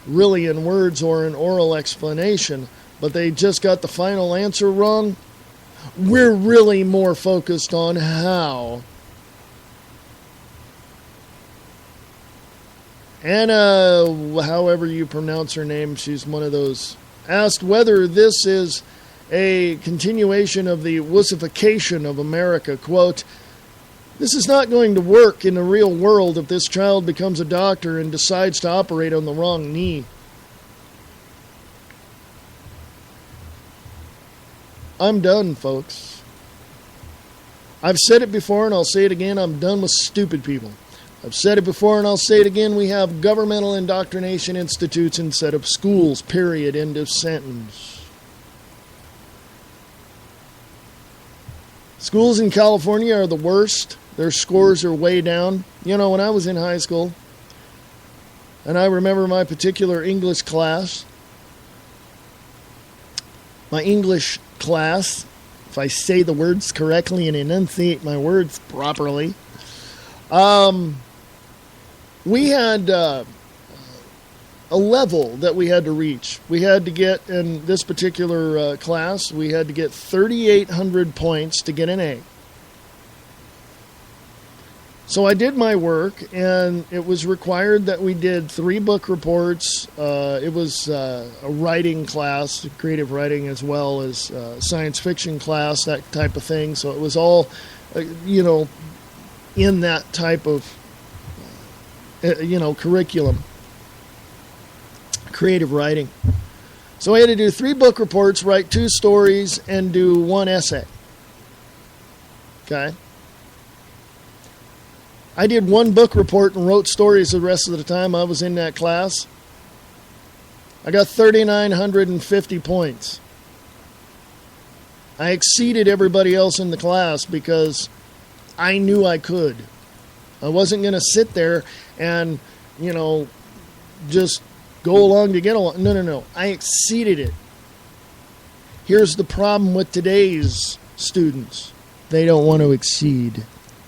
really in words or an oral explanation, but they just got the final answer wrong, we're really more focused on how. Anna, however you pronounce her name, she's one of those, asked whether this is a continuation of the wussification of America. Quote, this is not going to work in the real world if this child becomes a doctor and decides to operate on the wrong knee. I'm done, folks. I've said it before and I'll say it again. I'm done with stupid people. I've said it before and I'll say it again. We have governmental indoctrination institutes instead of schools, period, end of sentence. Schools in California are the worst. Their scores are way down. You know, when I was in high school, and I remember my particular English class, if I say the words correctly and enunciate my words properly, we had a level that we had to reach. We had to get, in this particular class, we had to get 3,800 points to get an A. So I did my work, and it was required that we did 3 book reports. It was a writing class, creative writing, as well as science fiction class, that type of thing. So it was all, in that type of, curriculum, creative writing. So I had to do 3 book reports, write 2 stories, and do 1 essay. Okay? I did 1 book report and wrote stories the rest of the time I was in that class. I got 3,950 points. I exceeded everybody else in the class because I knew I could. I wasn't going to sit there and, just go along to get along. No. I exceeded it. Here's the problem with today's students. They don't want to exceed.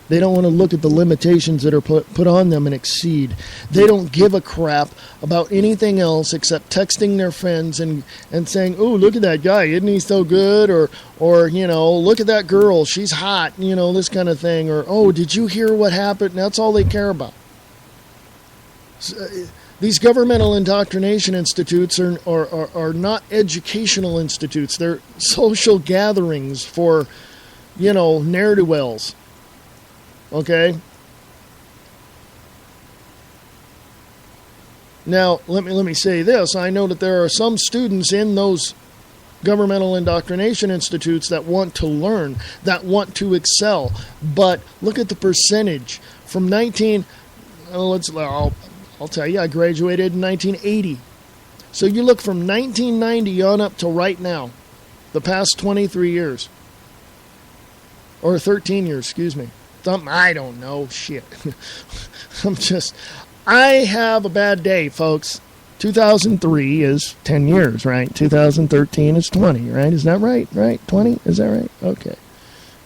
They don't want to look at the limitations that are put on them and exceed. They don't give a crap about anything else except texting their friends and saying, "Oh, look at that guy, isn't he so good?" Or look at that girl, she's hot, this kind of thing. Or, "Oh, did you hear what happened?" And that's all they care about. These governmental indoctrination institutes are not educational institutes. They're social gatherings for, ne'er-do-wells. Okay? Now, let me say this. I know that there are some students in those governmental indoctrination institutes that want to learn, that want to excel. But look at the percentage. From I'll tell you, I graduated in 1980. So you look from 1990 on up to right now, the past 23 years. Or 13 years, excuse me. I don't know. Shit. I have a bad day, folks. 2003 is 10 years, right? 2013 is 20, right? Is that right? Right? 20? Is that right? Okay.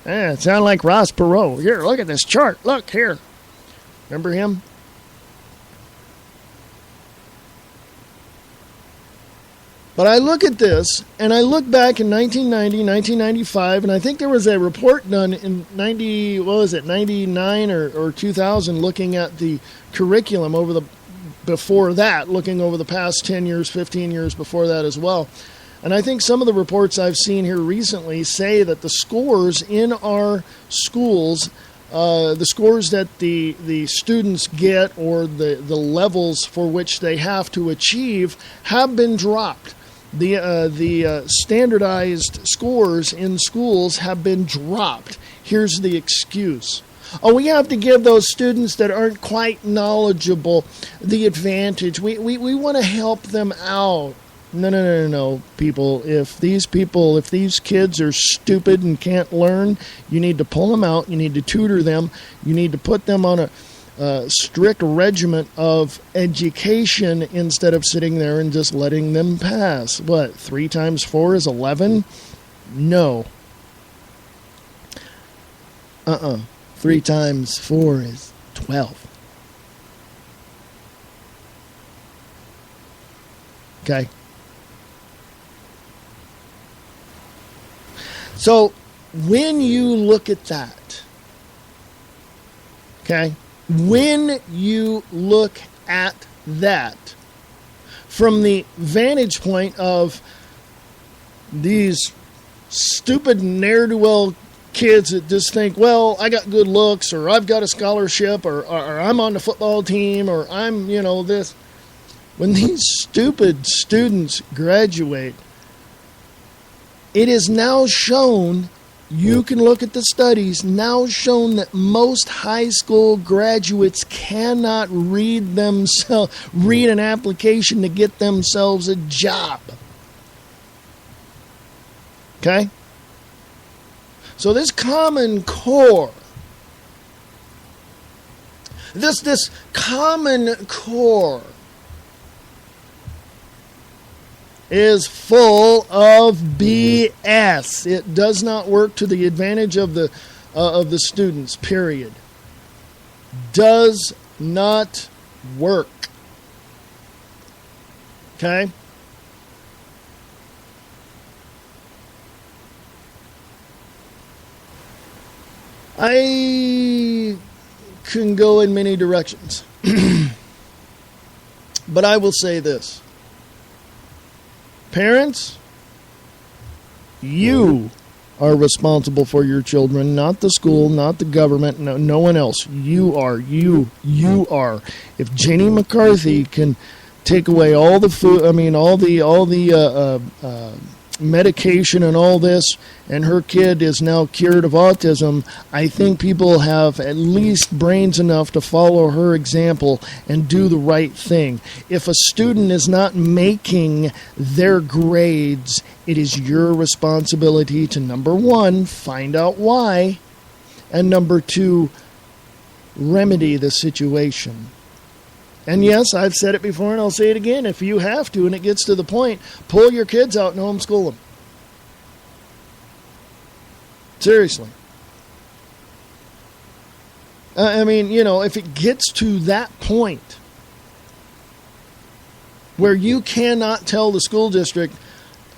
It sounded like Ross Perot. Here, look at this chart. Look here. Remember him? But I look at this, and I look back in 1990, 1995, and I think there was a report done in 99 or 2000, looking at the curriculum before that, looking over the past 10 years, 15 years before that as well. And I think some of the reports I've seen here recently say that the scores in our schools, the scores that the students get, or the levels for which they have to achieve, have been dropped. The standardized scores in schools have been dropped. Here's the excuse. Oh, we have to give those students that aren't quite knowledgeable the advantage. We want to help them out. No, people. If these kids are stupid and can't learn, you need to pull them out. You need to tutor them. You need to put them on a strict regiment of education instead of sitting there and just letting them pass. What, 3 times 4 is 11? No. 3 times 4 is 12. Okay? So, when you look at that, okay? When you look at that from the vantage point of these stupid ne'er-do-well kids that just think, well, I got good looks, or I've got a scholarship, or I'm on the football team, or I'm, this. When these stupid students graduate, It is now shown, you can look at the studies, now shown that most high school graduates cannot read an application to get themselves a job. Okay? So this Common Core, this Common Core is full of BS. It does not work to the advantage of the students, period. Does not work. Okay? I can go in many directions. But I will say this. Parents, you are responsible for your children, not the school, not the government, no one else. You are. You are. If Jenny McCarthy can take away all the food, all the medication and all this, and her kid is now cured of autism, I think people have at least brains enough to follow her example and do the right thing. If a student is not making their grades, it is your responsibility to, number one, find out why, and number two, remedy the situation. And yes, I've said it before and I'll say it again. If you have to and it gets to the point, pull your kids out and homeschool them. Seriously. If it gets to that point where you cannot tell the school district,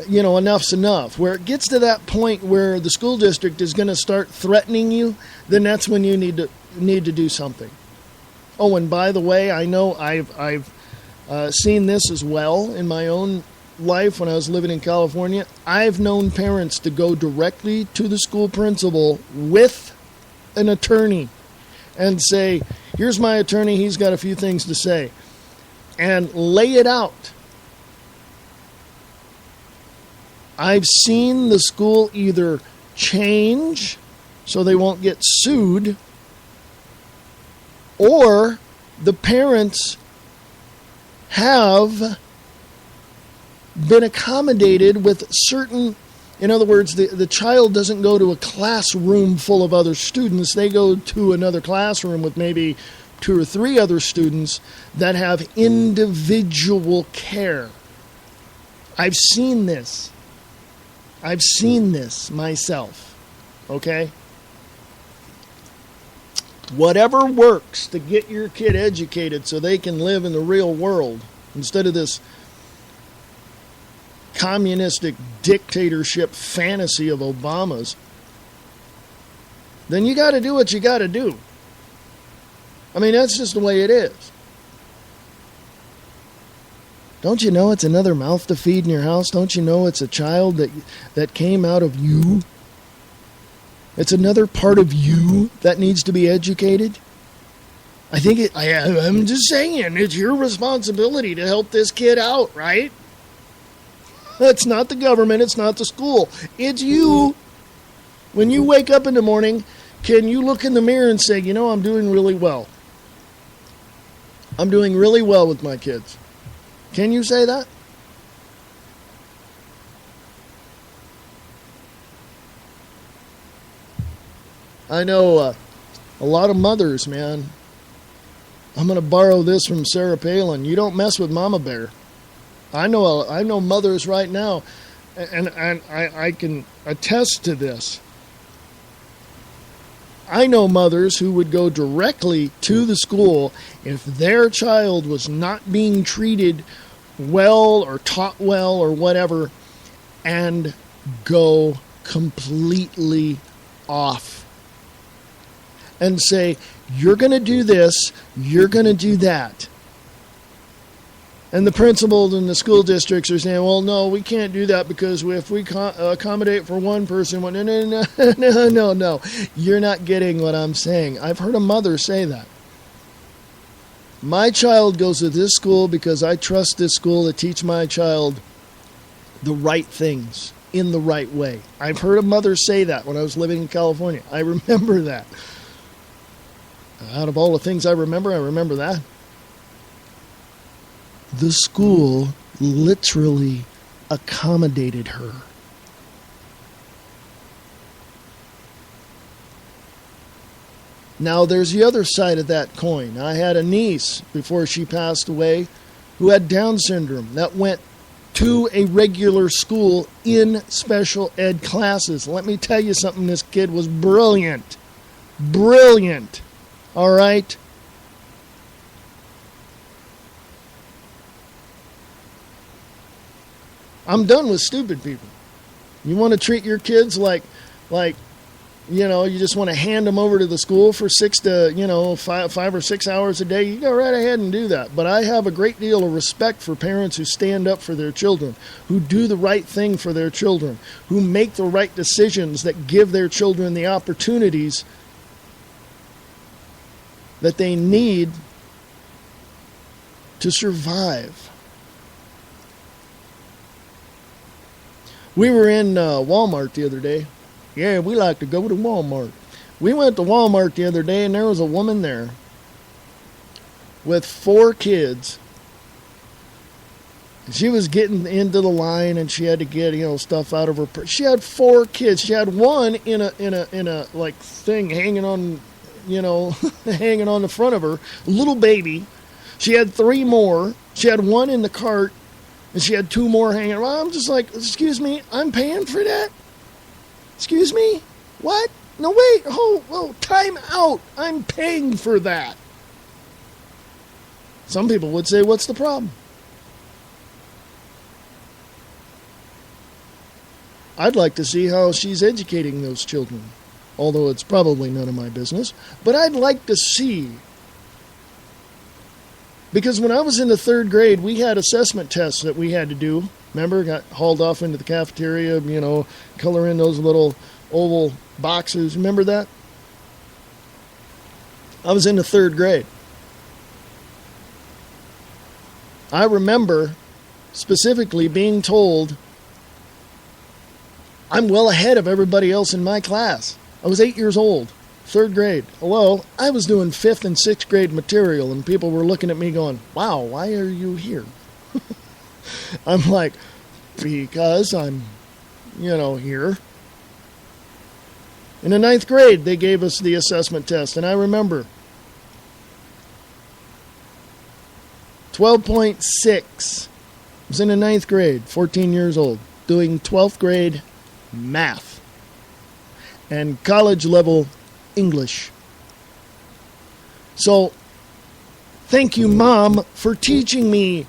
enough's enough, where it gets to that point where the school district is going to start threatening you, then that's when you need to do something. Oh, and by the way, I know I've seen this as well in my own life when I was living in California. I've known parents to go directly to the school principal with an attorney and say, here's my attorney, he's got a few things to say, and lay it out. I've seen the school either change so they won't get sued, or the parents have been accommodated with certain, in other words, the child doesn't go to a classroom full of other students. They go to another classroom with maybe 2 or 3 other students that have individual care. I've seen this. I've seen this myself. Okay? Whatever works to get your kid educated so they can live in the real world instead of this communistic dictatorship fantasy of Obama's, then you got to do what you got to do. That's just the way it is. Don't you know it's another mouth to feed in your house? Don't you know it's a child that came out of you? It's another part of you that needs to be educated. I'm just saying, it's your responsibility to help this kid out, right? It's not the government, it's not the school. It's you. When you wake up in the morning, can you look in the mirror and say, I'm doing really well. I'm doing really well with my kids. Can you say that? I know a lot of mothers, man. I'm going to borrow this from Sarah Palin. You don't mess with Mama Bear. I know mothers right now, and I can attest to this. I know mothers who would go directly to the school if their child was not being treated well or taught well or whatever, and go completely off and say, you're going to do this, you're going to do that. And the principals and the school districts are saying, well, no, we can't do that because if we accommodate for one person, no. You're not getting what I'm saying. I've heard a mother say that. My child goes to this school because I trust this school to teach my child the right things. in the right way. I've heard a mother say that when I was living in California. I remember that. Out of all the things I remember that. The school literally accommodated her. Now, there's the other side of that coin. I had a niece before she passed away who had Down syndrome that went to a regular school in special ed classes. Let me tell you something, this kid was brilliant. Brilliant. All right? I'm done with stupid people. You want to treat your kids like you just want to hand them over to the school for 5 or 6 hours a day, you go right ahead and do that. But I have a great deal of respect for parents who stand up for their children, who do the right thing for their children, who make the right decisions that give their children the opportunities that they need to survive. We were in Walmart the other day. Yeah, we like to go to Walmart. We went to Walmart the other day, and there was a woman there with 4 kids. She was getting into the line, and she had to get stuff out of her purse. She had 4 kids. She had one in a like thing hanging on, hanging on the front of her, a little baby. She had 3 more. She had one in the cart, and she had 2 more hanging around. I'm just like, excuse me, I'm paying for that? Excuse me? What? No, wait. Oh, time out. I'm paying for that. Some people would say, what's the problem? I'd like to see how she's educating those children, although it's probably none of my business. But I'd like to see. Because when I was in the 3rd grade, we had assessment tests that we had to do. Remember, got hauled off into the cafeteria, color in those little oval boxes. Remember that? I was in the 3rd grade. I remember specifically being told I'm well ahead of everybody else in my class. I was 8 years old, 3rd grade. Hello, I was doing 5th and 6th grade material, and people were looking at me going, wow, why are you here? I'm like, because I'm, here. In the 9th grade, they gave us the assessment test, and I remember 12.6. I was in the 9th grade, 14 years old, doing 12th grade math and college level English. So, thank you, Mom, for teaching me.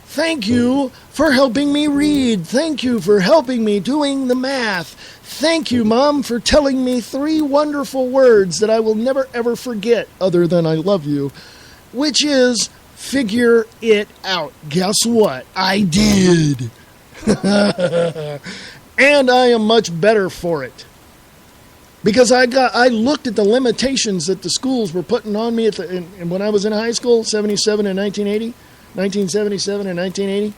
Thank you for helping me read. Thank you for helping me doing the math. Thank you, Mom, for telling me 3 wonderful words that I will never, ever forget other than I love you, which is figure it out. Guess what? I did. And I am much better for it. Because I looked at the limitations that the schools were putting on me when I was in high school, 77 and 1980. 1977 and 1980.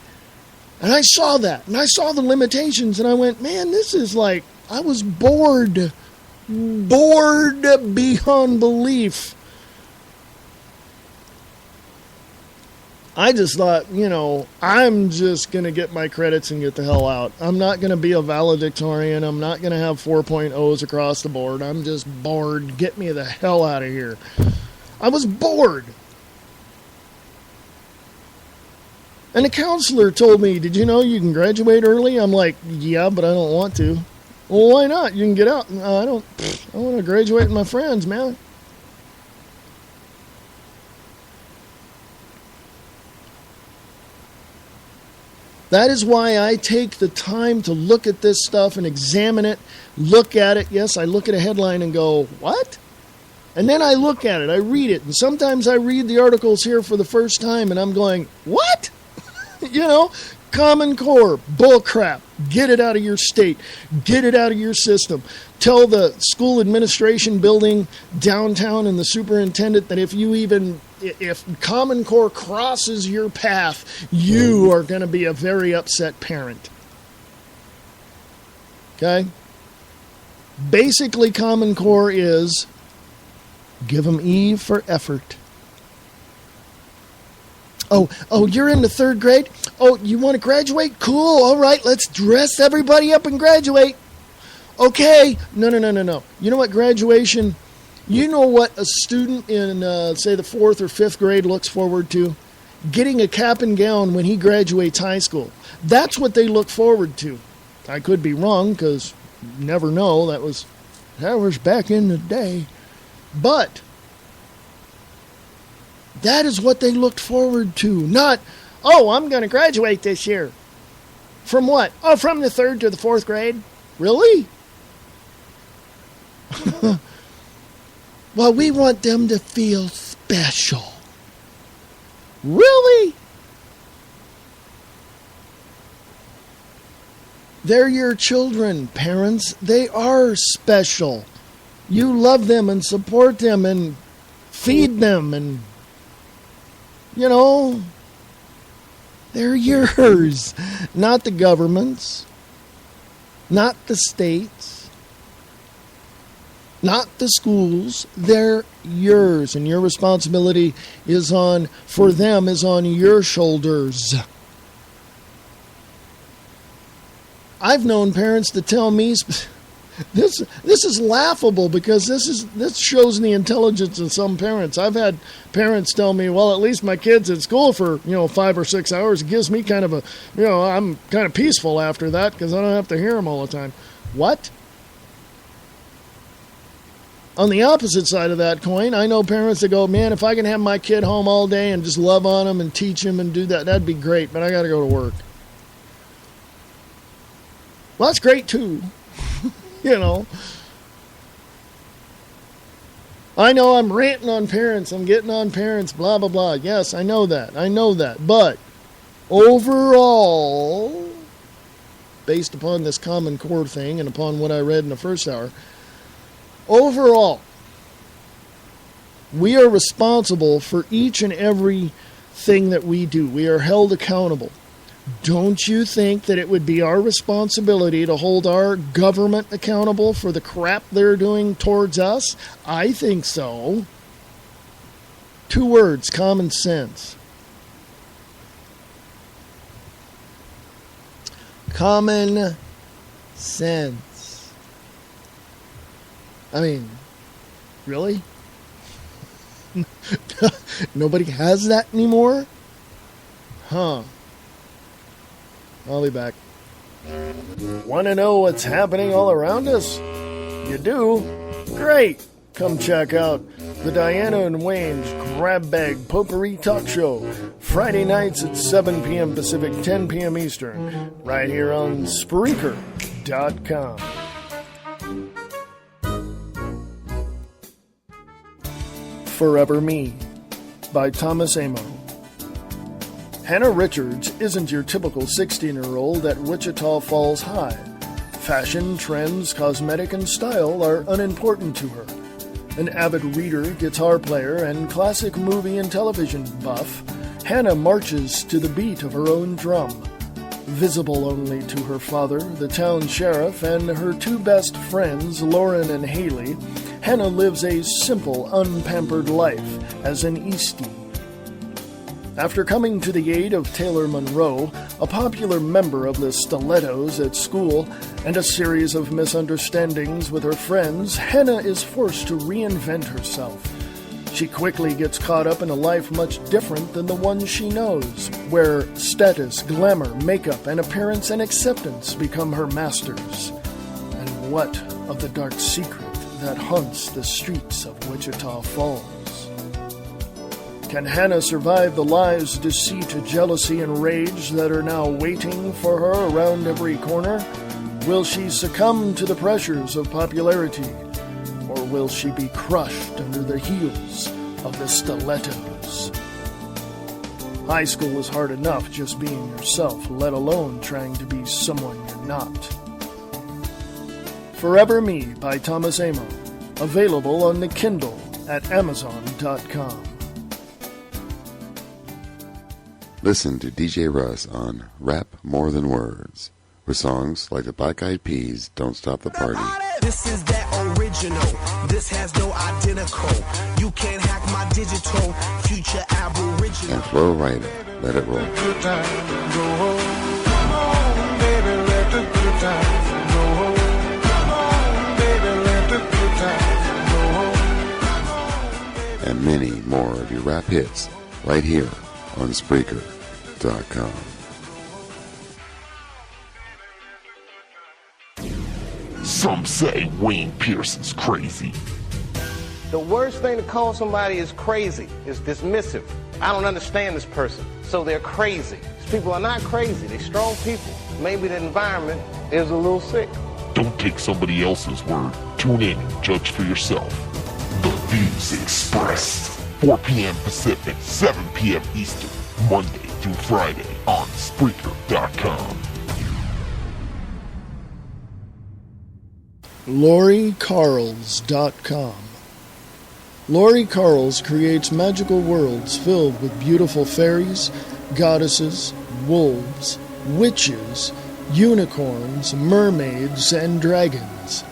And I saw that. And I saw the limitations. And I went, man, this is like, I was bored. Bored beyond belief. I just thought, I'm just going to get my credits and get the hell out. I'm not going to be a valedictorian. I'm not going to have 4.0s across the board. I'm just bored. Get me the hell out of here. I was bored. And the counselor told me, did you know you can graduate early? I'm like, yeah, but I don't want to. Well, why not? You can get out. I want to graduate with my friends, man. That is why I take the time to look at this stuff and examine it, look at it. Yes, I look at a headline and go, what? And then I look at it, I read it. And sometimes I read the articles here for the first time and I'm going, what? Common Core, bullcrap. Get it out of your state. Get it out of your system. Tell the school administration building downtown and the superintendent that if Common Core crosses your path, you are going to be a very upset parent. Okay? Basically, Common Core is give them E for effort. Oh, you're in the 3rd grade? Oh, you want to graduate? Cool, all right, let's dress everybody up and graduate. Okay. No. You know what graduation, you know what a student in, say, the 4th or 5th grade looks forward to? Getting a cap and gown when he graduates high school. That's what they look forward to. I could be wrong, because you never know. That was back in the day. But that is what they looked forward to. Not, oh, I'm going to graduate this year. From what? Oh, from the 3rd to the 4th grade? Really? Well, we want them to feel special. Really? They're your children, parents. They are special. You love them and support them and feed them and, you know, they're yours. Not the government's. Not the state's. Not the schools. They're yours. And your responsibility is on your shoulders. I've known parents to tell me, this is laughable because this shows the intelligence of some parents. I've had parents tell me, well, at least my kid's at school for 5 or 6 hours. It gives me kind of I'm kind of peaceful after that because I don't have to hear them all the time. What? On the opposite side of that coin, I know parents that go, man, if I can have my kid home all day and just love on him and teach him and do that, that'd be great, but I got to go to work. Well, that's great too. I know I'm ranting on parents. I'm getting on parents, blah, blah, blah. Yes, I know that. But overall, based upon this Common Core thing and upon what I read in the first hour, overall, we are responsible for each and every thing that we do. We are held accountable. Don't you think that it would be our responsibility to hold our government accountable for the crap they're doing towards us? I think so. 2 words, common sense. Common sense. I mean, really? Nobody has that anymore? Huh. I'll be back. Want to know what's happening all around us? You do? Great! Come check out the Diana and Wayne's Grab Bag Potpourri Talk Show, Friday nights at 7 p.m. Pacific, 10 p.m. Eastern, right here on Spreaker.com. Forever Me by Thomas Amo. Hannah Richards isn't your typical 16-year-old at Wichita Falls High. Fashion, trends, cosmetic, and style are unimportant to her. An avid reader, guitar player, and classic movie and television buff, Hannah marches to the beat of her own drum. Visible only to her father, the town sheriff, and her 2 best friends, Lauren and Haley, Hannah lives a simple, unpampered life as an Eastie. After coming to the aid of Taylor Monroe, a popular member of the Stilettos at school, and a series of misunderstandings with her friends, Hannah is forced to reinvent herself. She quickly gets caught up in a life much different than the one she knows, where status, glamour, makeup, and appearance and acceptance become her masters. And what of the dark secret that haunts the streets of Wichita Falls? Can Hannah survive the lies, deceit, jealousy, and rage that are now waiting for her around every corner? Will she succumb to the pressures of popularity? Or will she be crushed under the heels of the Stilettos? High school is hard enough just being yourself, let alone trying to be someone you're not. Forever Me by Thomas Amo. Available on the Kindle at Amazon.com. Listen to DJ Russ on Rap More Than Words, with songs like the Black Eyed Peas' Don't Stop the Party. This is that original. This has no identical. You can't hack my digital. Future aboriginal. And Flo Rida, Let It Roll. Good time, go home. Come on, baby, let the good time go home. Come on, baby, let the good time go home. Come on, baby. And many more of your rap hits right here on Spreaker.com. Some say Wayne Pearson's crazy. The worst thing to call somebody is crazy is dismissive. I don't understand this person, so they're crazy. These people are not crazy. They're strong people. Maybe the environment is a little sick. Don't take somebody else's word. Tune in and judge for yourself. The Views Expressed. 4 p.m. Pacific, 7 p.m. Eastern, Monday through Friday on Spreaker.com. LoriCarls.com. Lori Carls creates magical worlds filled with beautiful fairies, goddesses, wolves, witches, unicorns, mermaids, and dragons.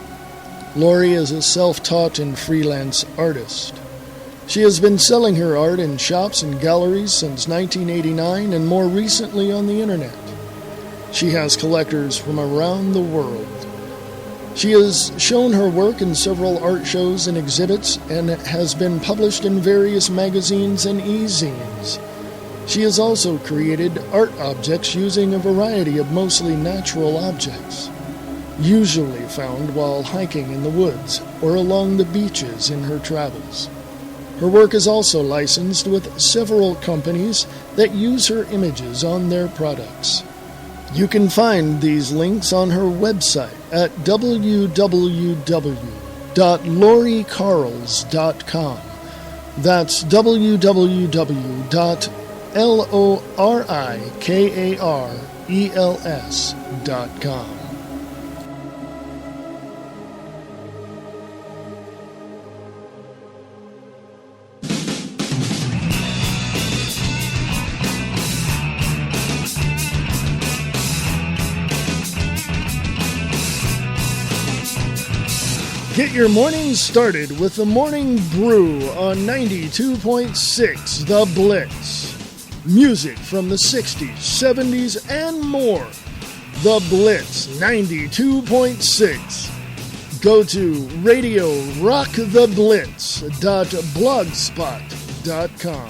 Lori is a self-taught and freelance artist. She has been selling her art in shops and galleries since 1989 and more recently on the internet. She has collectors from around the world. She has shown her work in several art shows and exhibits and has been published in various magazines and e-zines. She has also created art objects using a variety of mostly natural objects, usually found while hiking in the woods or along the beaches in her travels. Her work is also licensed with several companies that use her images on their products. You can find these links on her website at www.loricarls.com. That's www.lorikarels.com. Get your morning started with the Morning Brew on 92.6 The Blitz. Music from the 60s, 70s, and more. The Blitz 92.6. Go to radiorocktheblitz.blogspot.com.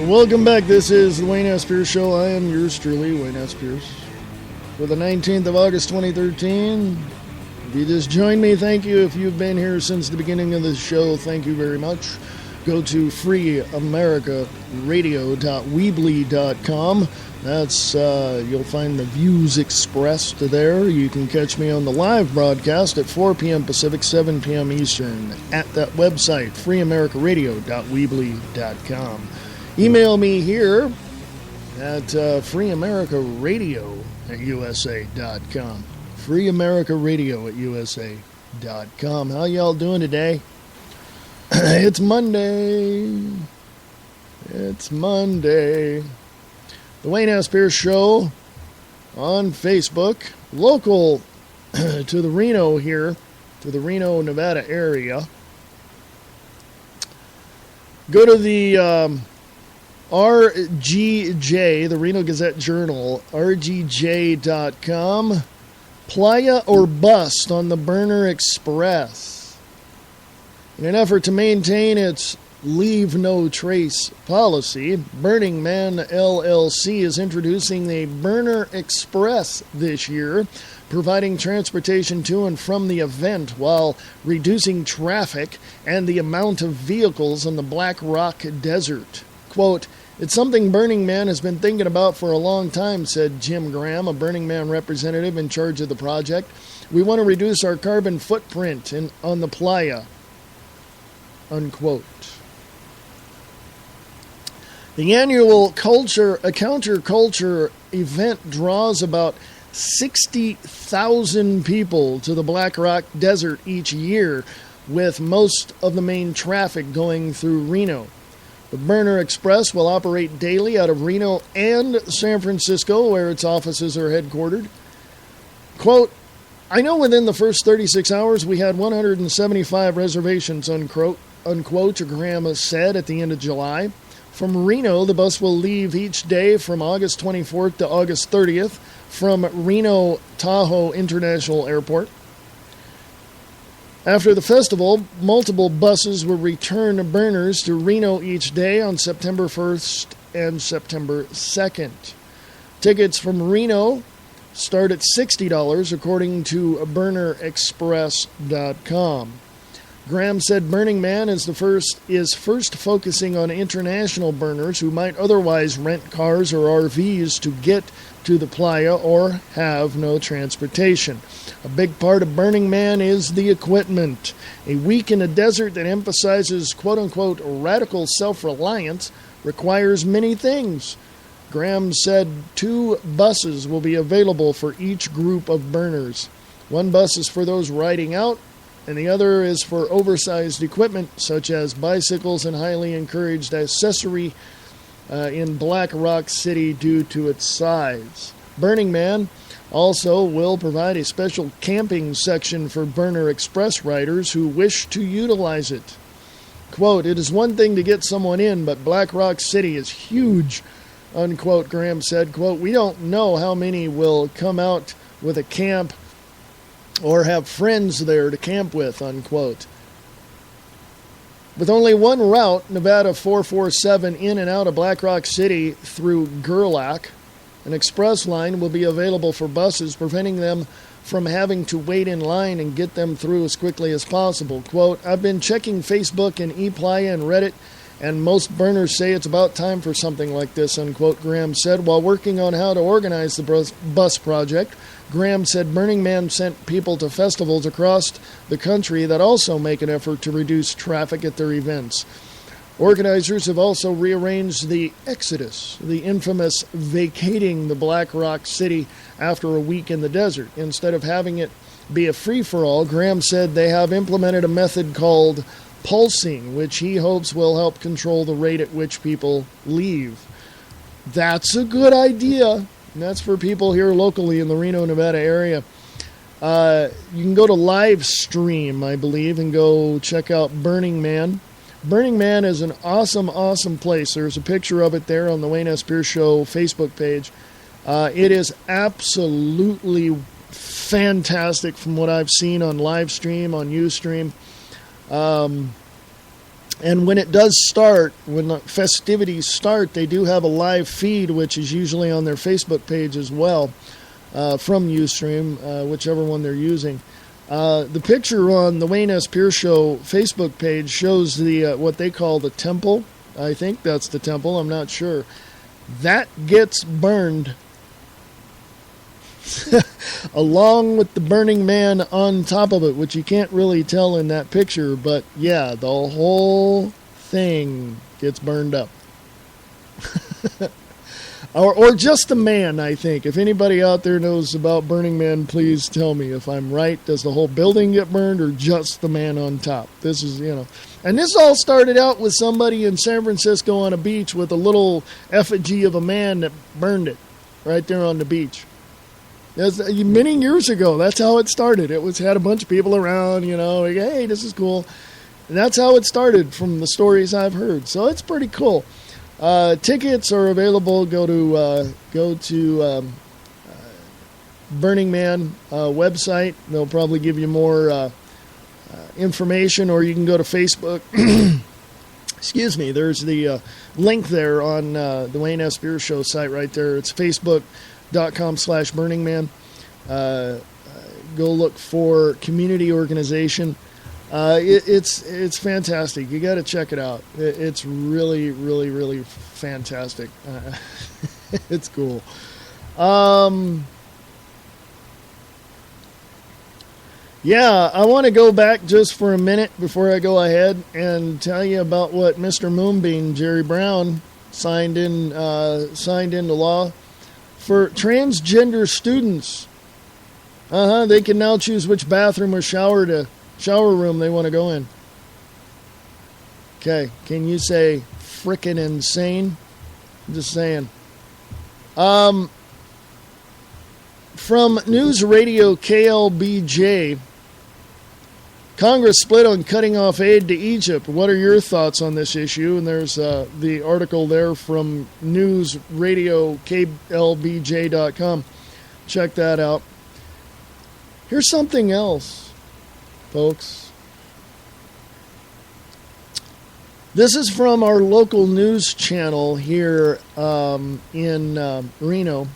Welcome back. This is the Wayne S. Pierce Show. I am yours truly, Wayne S. Pierce. For the 19th of August, 2013. If you just joined me, thank you. If you've been here since the beginning of the show, thank you very much. Go to freeamericaradio.weebly.com. That's, you'll find the views expressed there. You can catch me on the live broadcast at 4 p.m. Pacific, 7 p.m. Eastern at that website, freeamericaradio.weebly.com. Email me here at freeamericaradio@usa.com. freeamericaradio@usa.com. How y'all doing today? It's Monday. It's Monday. The Wayne S. Pierce Show on Facebook. Local to the Reno here, to the Reno, Nevada area. Go to the RGJ, the Reno Gazette Journal, rgj.com. Playa or bust on the Burner Express. In an effort to maintain its leave no trace policy, Burning Man LLC is introducing the Burner Express this year, providing transportation to and from the event while reducing traffic and the amount of vehicles in the Black Rock Desert. Quote, It's something Burning Man has been thinking about for a long time, said Jim Graham, a Burning Man representative in charge of the project. We want to reduce our carbon footprint on the playa, unquote. The annual counterculture event draws about 60,000 people to the Black Rock Desert each year, with most of the main traffic going through Reno. The Burner Express will operate daily out of Reno and San Francisco, where its offices are headquartered. Quote, I know within the first 36 hours we had 175 reservations, unquote, Graham said at the end of July. From Reno, the bus will leave each day from August 24th to August 30th from Reno Tahoe International Airport. After the festival, multiple buses will return burners to Reno each day on September 1st and September 2nd. Tickets from Reno start at $60, according to BurnerExpress.com. Graham said Burning Man is first focusing on international burners who might otherwise rent cars or RVs to get to the playa or have no transportation. A big part of Burning Man is the equipment. A week in a desert that emphasizes quote-unquote radical self-reliance requires many things. Graham said 2 buses will be available for each group of burners. One bus is for those riding out, and the other is for oversized equipment such as bicycles and highly encouraged accessory in Black Rock City due to its size. Burning Man also will provide a special camping section for Burner Express riders who wish to utilize it. Quote, it is one thing to get someone in, but Black Rock City is huge, unquote, Graham said. Quote, we don't know how many will come out with a camp or have friends there to camp with, unquote. With only one route, Nevada 447 in and out of Black Rock City through Gerlach, an express line will be available for buses, preventing them from having to wait in line and get them through as quickly as possible. Quote, I've been checking Facebook and ePlaya and Reddit, and most burners say it's about time for something like this, unquote, Graham said. While working on how to organize the bus project, Graham said Burning Man sent people to festivals across the country that also make an effort to reduce traffic at their events. Organizers have also rearranged the Exodus, the infamous vacating the Black Rock City after a week in the desert. Instead of having it be a free-for-all, Graham said they have implemented a method called pulsing, which he hopes will help control the rate at which people leave. That's a good idea. And that's for people here locally in the Reno, Nevada area. You can go to live stream, I believe, and go check out Burning Man. Burning Man is an awesome, awesome place. There's a picture of it there on the Wayne S. Pierce Show Facebook page. It is absolutely fantastic from what I've seen on live stream, on Ustream. And when it does start, when the festivities start, they do have a live feed, which is usually on their Facebook page as well, from Ustream, whichever one they're using. The picture on the Wayne S. Pierce Show Facebook page shows the what they call the temple. I think that's the temple. I'm not sure. That gets burned along with the Burning Man on top of it, which you can't really tell in that picture, but yeah, the whole thing gets burned up. or just the man, I think. If anybody out there knows about Burning Man, please tell me if I'm right. Does the whole building get burned or just the man on top? This is, and this all started out with somebody in San Francisco on a beach with a little effigy of a man that burned it right there on the beach. Many years ago, that's how it started. It had a bunch of people around, like, hey, this is cool. And that's how it started from the stories I've heard. So it's pretty cool. Tickets are available. Go to Burning Man website. They'll probably give you more information, or you can go to Facebook. Excuse me. There's the link there on the Wayne S. Pierce Show site right there. It's Facebook.com/Burning Man. Go look for community organization. It's fantastic. You got to check it out. It's really, really, really fantastic. It's cool. Yeah, I want to go back just for a minute before I go ahead and tell you about what Mr. Moonbeam, Jerry Brown, signed into law for transgender students. They can now choose which bathroom or shower room they want to go in. Okay, can you say frickin' insane? I'm just saying. From News Radio KLBJ, Congress split on cutting off aid to Egypt. What are your thoughts on this issue? And there's the article there from News Radio KLBJ.com. Check that out. Here's something else, folks. This is from our local news channel here in Reno,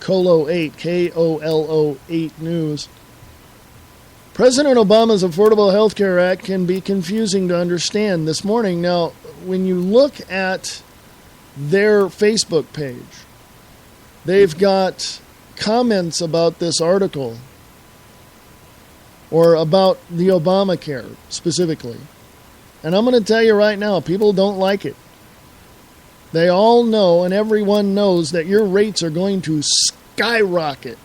Colo 8, Kolo 8 News. President Obama's Affordable Health Care Act can be confusing to understand this morning. Now, when you look at their Facebook page, they've got comments about this article or about the Obamacare specifically. And I'm going to tell you right now, people don't like it. They all know, and everyone knows, that your rates are going to skyrocket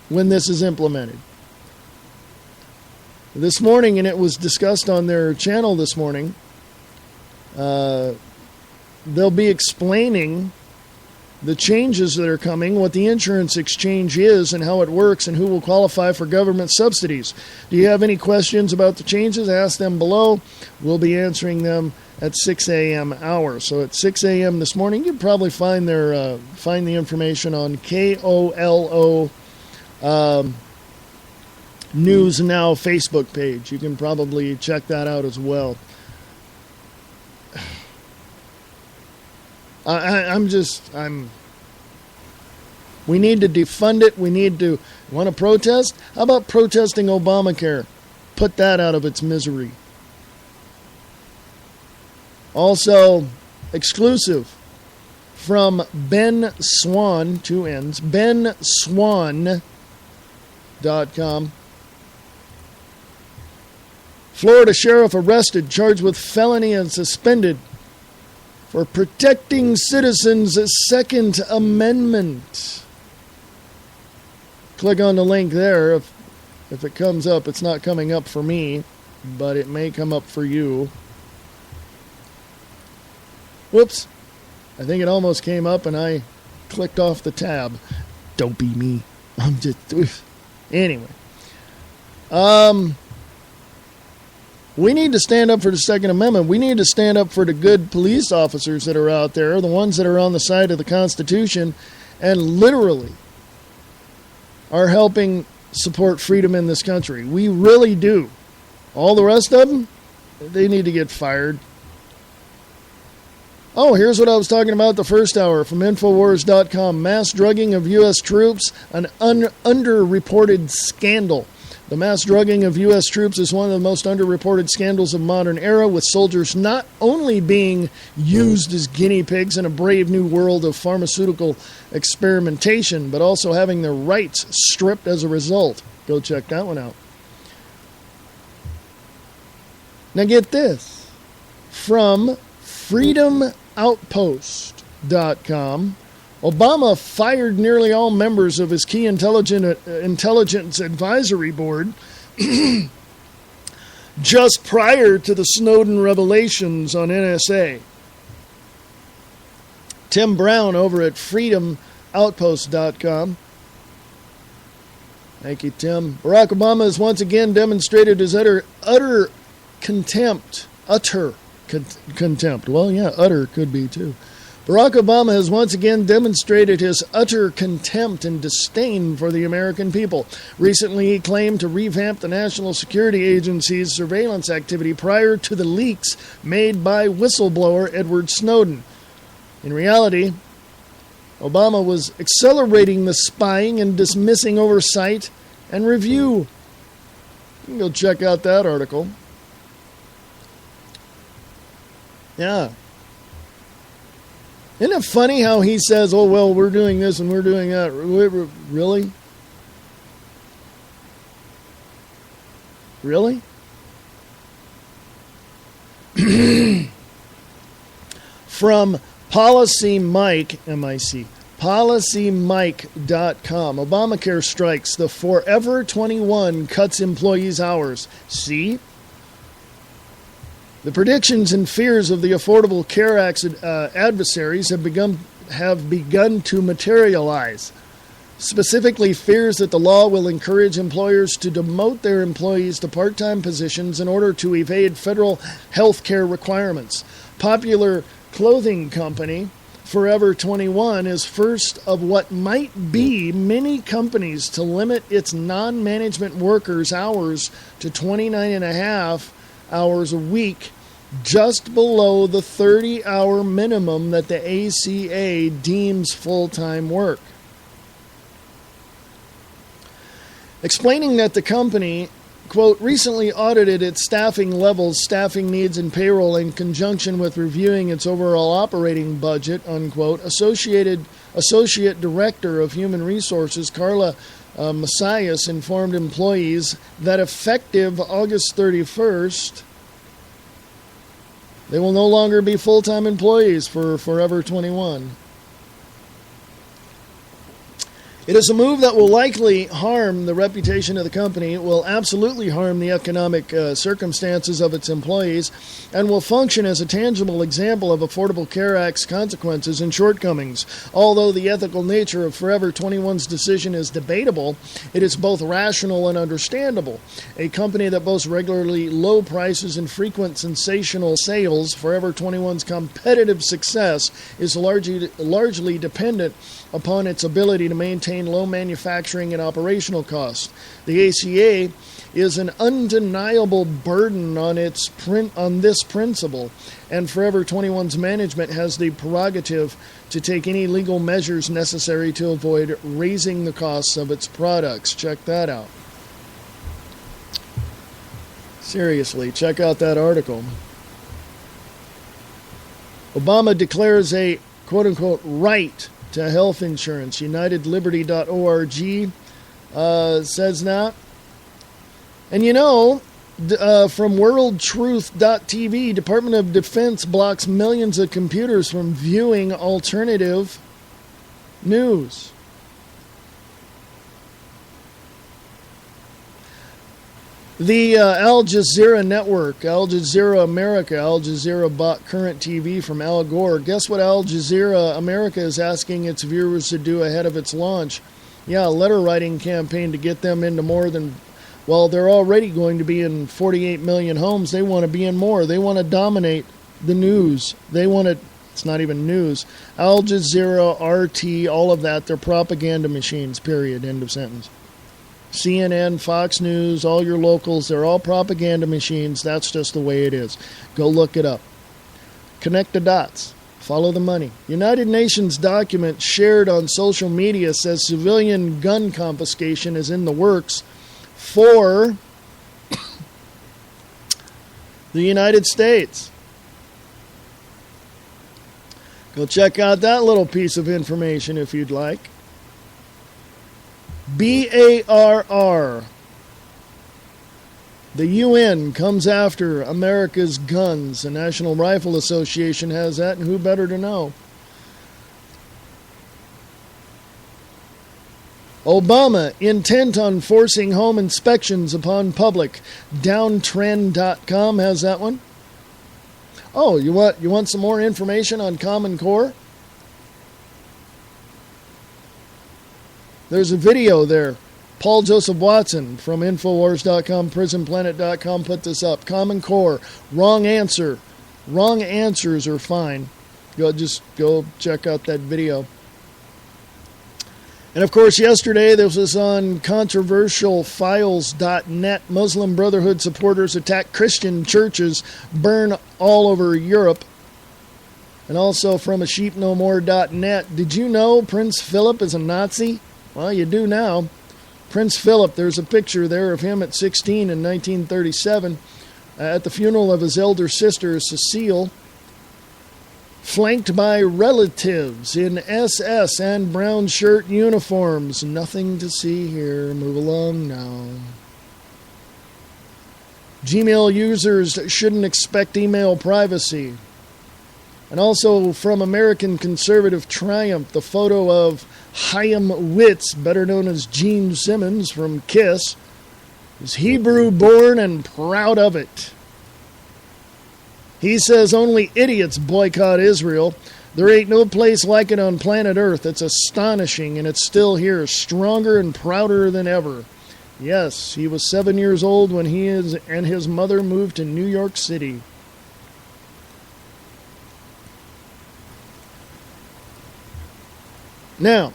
when this is implemented. This morning, and it was discussed on their channel this morning, they'll be explaining the changes that are coming, what the insurance exchange is and how it works, and who will qualify for government subsidies. Do you have any questions about the changes? Ask them below. We'll be answering them at 6 a.m. hour. So at 6 a.m. this morning, you'll probably find the information on KOLO News Now Facebook page. You can probably check that out as well. We need to defund it. Want to protest? How about protesting Obamacare? Put that out of its misery. Also, exclusive from Ben Swan, 2 N's, benswan.com. Florida sheriff arrested, charged with felony and suspended for protecting citizens' Second Amendment. Click on the link there. If it comes up, it's not coming up for me, but it may come up for you. Whoops. I think it almost came up and I clicked off the tab. Don't be me. I'm just... Anyway. We need to stand up for the Second Amendment. We need to stand up for the good police officers that are out there, the ones that are on the side of the Constitution and literally are helping support freedom in this country. We really do. All the rest of them, they need to get fired. Oh, here's what I was talking about the first hour from Infowars.com. Mass drugging of U.S. troops, an underreported scandal. The mass drugging of U.S. troops is one of the most underreported scandals of modern era, with soldiers not only being used as guinea pigs in a brave new world of pharmaceutical experimentation, but also having their rights stripped as a result. Go check that one out. Now get this. From freedomoutpost.com, Obama fired nearly all members of his key intelligence advisory board just prior to the Snowden revelations on NSA. Tim Brown over at freedomoutpost.com. Thank you, Tim. Barack Obama has once again demonstrated his utter contempt. Utter contempt. Well, yeah, utter could be too. Barack Obama has once again demonstrated his utter contempt and disdain for the American people. Recently, he claimed to revamp the National Security Agency's surveillance activity prior to the leaks made by whistleblower Edward Snowden. In reality, Obama was accelerating the spying and dismissing oversight and review. You can go check out that article. Yeah. Isn't it funny how he says, oh, well, we're doing this and we're doing that? Really? Really? From Policy Mike, M-I-C, PolicyMike.com. Obamacare strikes. The Forever 21 cuts employees' hours. See? The predictions and fears of the Affordable Care Act's adversaries have begun to materialize. Specifically, fears that the law will encourage employers to demote their employees to part-time positions in order to evade federal health care requirements. Popular clothing company Forever 21 is first of what might be many companies to limit its non-management workers' hours to 29.5 hours a week, just below the 30-hour minimum that the ACA deems full-time work. Explaining that the company, quote, recently audited its staffing levels, staffing needs, and payroll in conjunction with reviewing its overall operating budget, unquote, Associate Director of Human Resources, Carla Messias, informed employees that effective August 31st, they will no longer be full-time employees for Forever 21. It is a move that will likely harm the reputation of the company. It will absolutely harm the economic circumstances of its employees and will function as a tangible example of Affordable Care Act's consequences and shortcomings. Although the ethical nature of Forever 21's decision is debatable, it is both rational and understandable. A company that boasts regularly low prices and frequent sensational sales, Forever 21's competitive success is largely dependent upon its ability to maintain low manufacturing and operational costs. The ACA is an undeniable burden on this principle, and Forever 21's management has the prerogative to take any legal measures necessary to avoid raising the costs of its products. Check that out. Seriously, check out that article. Obama declares a quote-unquote right to health insurance. UnitedLiberty.org says that. And you know, from WorldTruth.tv, Department of Defense blocks millions of computers from viewing alternative news. The Al Jazeera Network, Al Jazeera America, Al Jazeera bought Current TV from Al Gore. Guess what Al Jazeera America is asking its viewers to do ahead of its launch? Yeah, a letter writing campaign to get them into more than, well, they're already going to be in 48 million homes. They want to be in more. They want to dominate the news. They want to, it's not even news. Al Jazeera, RT, all of that, they're propaganda machines, period, end of sentence. CNN, Fox News, all your locals, they're all propaganda machines. That's just the way it is. Go look it up. Connect the dots. Follow the money. United Nations document shared on social media says civilian gun confiscation is in the works for the United States. Go check out that little piece of information if you'd like. BARR. The UN comes after America's guns. The National Rifle Association has that, and who better to know? Obama intent on forcing home inspections upon public. Downtrend.com has that one. Oh, you want some more information on Common Core? There's a video there. Paul Joseph Watson from Infowars.com, PrisonPlanet.com put this up. Common Core. Wrong answer. Wrong answers are fine. Just go check out that video. And of course, yesterday this was on controversialfiles.net. Muslim Brotherhood supporters attack Christian churches, burn all over Europe. And also from a sheepnomore.net. Did you know Prince Philip is a Nazi? Well, you do now. Prince Philip, there's a picture there of him at 16 in 1937 at the funeral of his elder sister, Cecile, flanked by relatives in SS and brown shirt uniforms. Nothing to see here. Move along now. Gmail users shouldn't expect email privacy. And also from American Conservative Triumph, the photo of Chaim Witz, better known as Gene Simmons from KISS, is Hebrew-born and proud of it. He says only idiots boycott Israel. There ain't no place like it on planet Earth. It's astonishing, and it's still here, stronger and prouder than ever. Yes, he was 7 years old when he and his mother moved to New York City. Now,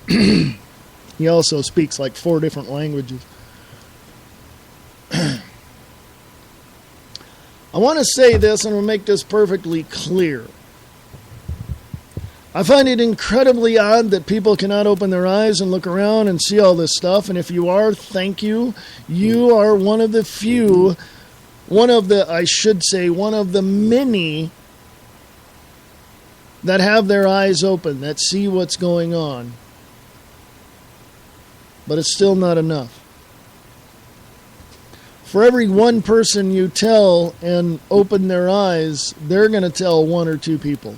he also speaks like 4 different languages. I want to say this, and I'll make this perfectly clear. I find it incredibly odd that people cannot open their eyes and look around and see all this stuff. And if you are, thank you. You are one of the few, one of the many that have their eyes open, that see what's going on. But it's still not enough. For every one person you tell and open their eyes, they're going to tell 1 or 2 people.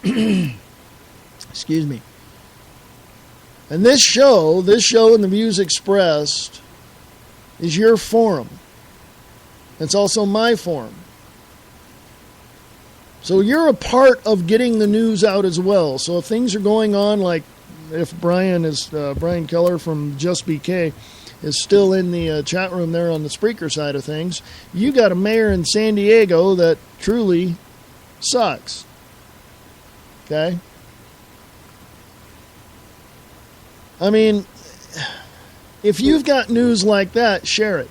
Excuse me. And this show and the views expressed is your forum. It's also my forum. So you're a part of getting the news out as well. So if things are going on, like if Brian Keller from Just BK is still in the chat room there on the Spreaker side of things, you got a mayor in San Diego that truly sucks. Okay? I mean, if you've got news like that, share it.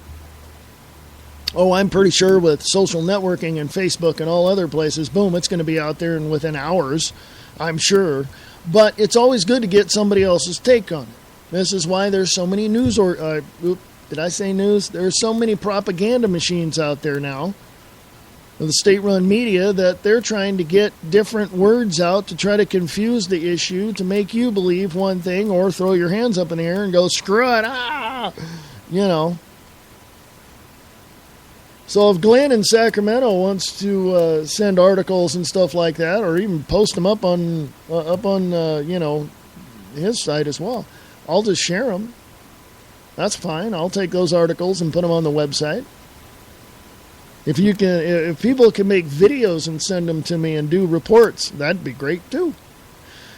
Oh, I'm pretty sure with social networking and Facebook and all other places, boom, it's going to be out there and within hours, I'm sure. But it's always good to get somebody else's take on it. This is why there's so many did I say news? There's so many propaganda machines out there now, the state-run media, that they're trying to get different words out to try to confuse the issue, to make you believe one thing or throw your hands up in the air and go, screw it, you know. So if Glenn in Sacramento wants to send articles and stuff like that, or even post them up on his site as well, I'll just share them. That's fine. I'll take those articles and put them on the website. If people can make videos and send them to me and do reports, that'd be great too.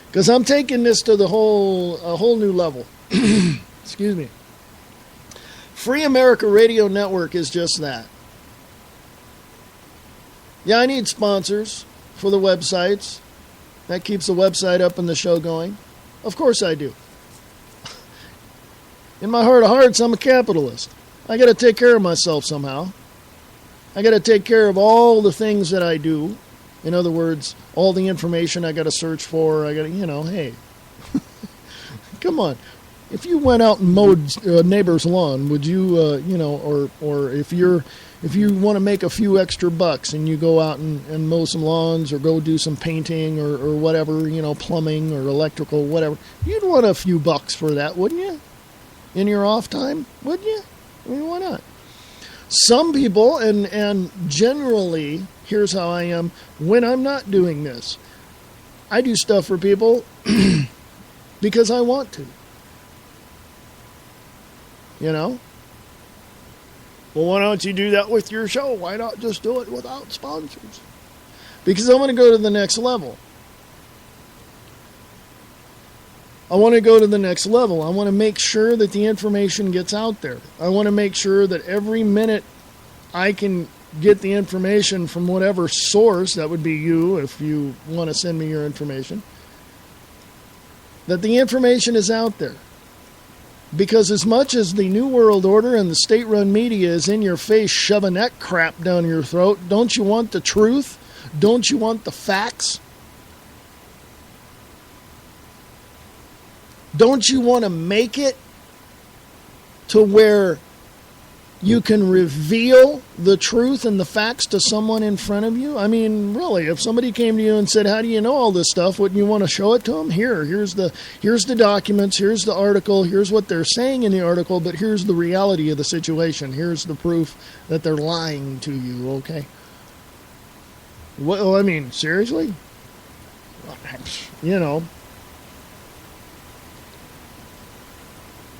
Because I'm taking this to a whole new level. Excuse me. Free America Radio Network is just that. Yeah, I need sponsors for the websites. That keeps the website up and the show going. Of course I do. In my heart of hearts, I'm a capitalist. I got to take care of myself somehow. I got to take care of all the things that I do. In other words, all the information I got to search for. I got to, hey, come on. If you went out and mowed a neighbor's lawn, would you, or if you want to make a few extra bucks and you go out and mow some lawns or go do some painting or whatever, plumbing or electrical, whatever, you'd want a few bucks for that, wouldn't you? In your off time, wouldn't you? I mean, why not? Some people, and generally, here's how I am when I'm not doing this. I do stuff for people because I want to. Well, why don't you do that with your show? Why not just do it without sponsors? Because I want to go to the next level. I want to go to the next level. I want to make sure that the information gets out there. I want to make sure that every minute I can get the information from whatever source, that would be you if you want to send me your information, that the information is out there. Because as much as the New World Order and the state-run media is in your face shoving that crap down your throat, don't you want the truth? Don't you want the facts? Don't you want to make it to where you can reveal the truth and the facts to someone in front of you? I mean, really, if somebody came to you and said, how do you know all this stuff? Wouldn't you want to show it to them? Here's the documents, here's the article, here's what they're saying in the article, but here's the reality of the situation. Here's the proof that they're lying to you, okay? Well, I mean, seriously? You know.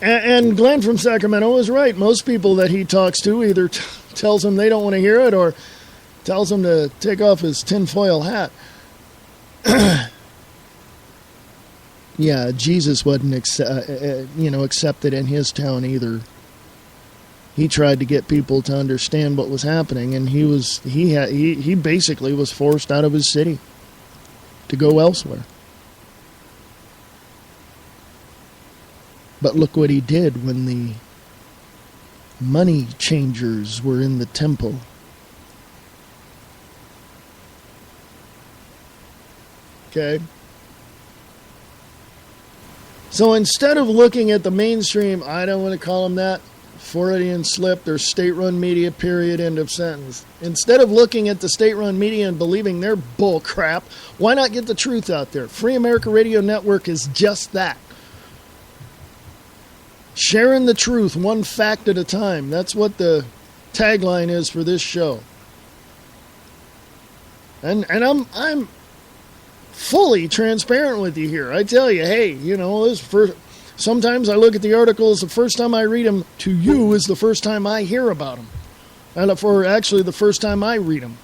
And Glenn from Sacramento is right. Most people that he talks to either tells them they don't want to hear it or tells them to take off his tinfoil hat. Yeah, Jesus wasn't accepted in his town either. He tried to get people to understand what was happening, and he basically was forced out of his city to go elsewhere. But look what he did when the money changers were in the temple. Okay? So instead of looking at the mainstream, I don't want to call them that, Freudian slip, they're state-run media, period, end of sentence. Instead of looking at the state-run media and believing their bull crap, why not get the truth out there? Free America Radio Network is just that. Sharing the truth, one fact at a time. That's what the tagline is for this show. And I'm fully transparent with you here. I tell you, hey, you know, sometimes I look at the articles, the first time I read them to you is the first time I hear about them. And for actually the first time I read them.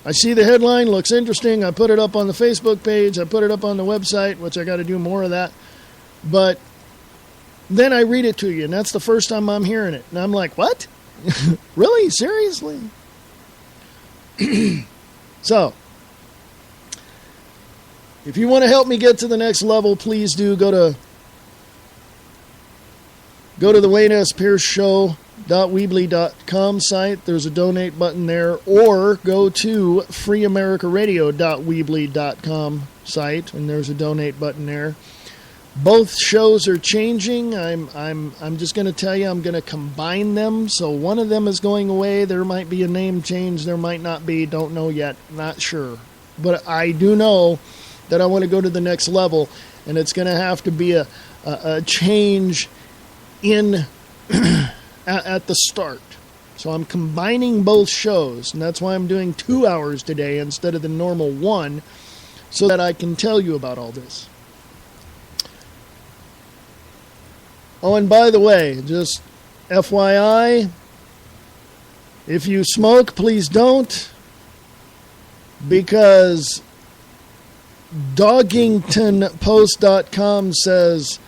I see the headline, looks interesting. I put it up on the Facebook page. I put it up on the website, which I got to do more of that. But then I read it to you, and that's the first time I'm hearing it. And I'm like, what? Really? Seriously? So, if you want to help me get to the next level, please do go to the Wayne S. Pierce Show.weebly.com site. There's a donate button there. Or go to freeamericaradio.weebly.com site, and there's a donate button there. Both shows are changing. I'm just going to tell you, I'm going to combine them. So one of them is going away. There might be a name change. There might not be. Don't know yet. Not sure. But I do know that I want to go to the next level, and it's going to have to be a change in at the start. So I'm combining both shows, and that's why I'm doing 2 hours today instead of the normal 1, so that I can tell you about all this. Oh, and by the way, just FYI, if you smoke, please don't, because DoggingtonPost.com says,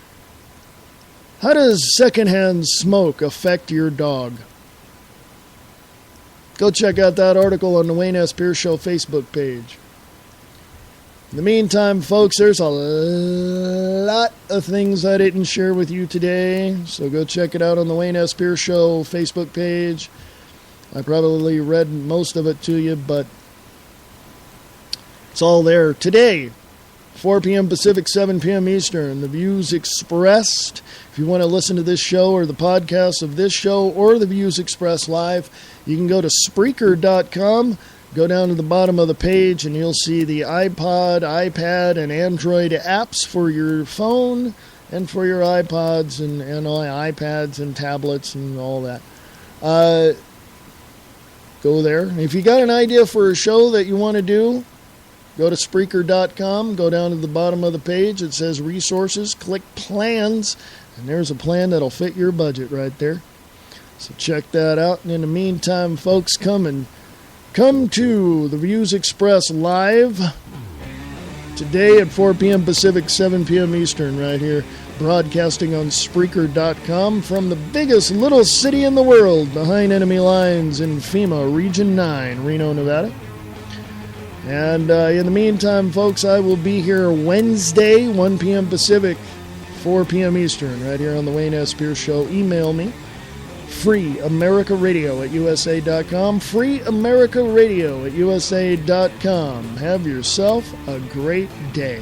how does secondhand smoke affect your dog? Go check out that article on the Wayne S. Pierce Show Facebook page. In the meantime, folks, there's a lot of things I didn't share with you today, so go check it out on the Wayne S. Pierce Show Facebook page. I probably read most of it to you, but it's all there. Today, 4 p.m. Pacific, 7 p.m. Eastern, the views expressed. If you want to listen to this show or the podcast of this show or the views expressed live, you can go to Spreaker.com. Go down to the bottom of the page and you'll see the iPod, iPad, and Android apps for your phone and for your iPods and iPads and tablets and all that. Go there. If you got an idea for a show that you want to do, go to Spreaker.com. Go down to the bottom of the page. It says resources. Click plans. And there's a plan that'll fit your budget right there. So check that out. And in the meantime, folks, come to the Views Express live today at 4 p.m. Pacific, 7 p.m. Eastern, right here, broadcasting on Spreaker.com from the biggest little city in the world behind enemy lines in FEMA Region 9, Reno, Nevada. And in the meantime, folks, I will be here Wednesday, 1 p.m. Pacific, 4 p.m. Eastern, right here on the Wayne S. Pierce Show. Email me. freeamericaradio@usa.com. freeamericaradio@usa.com. Have yourself a great day.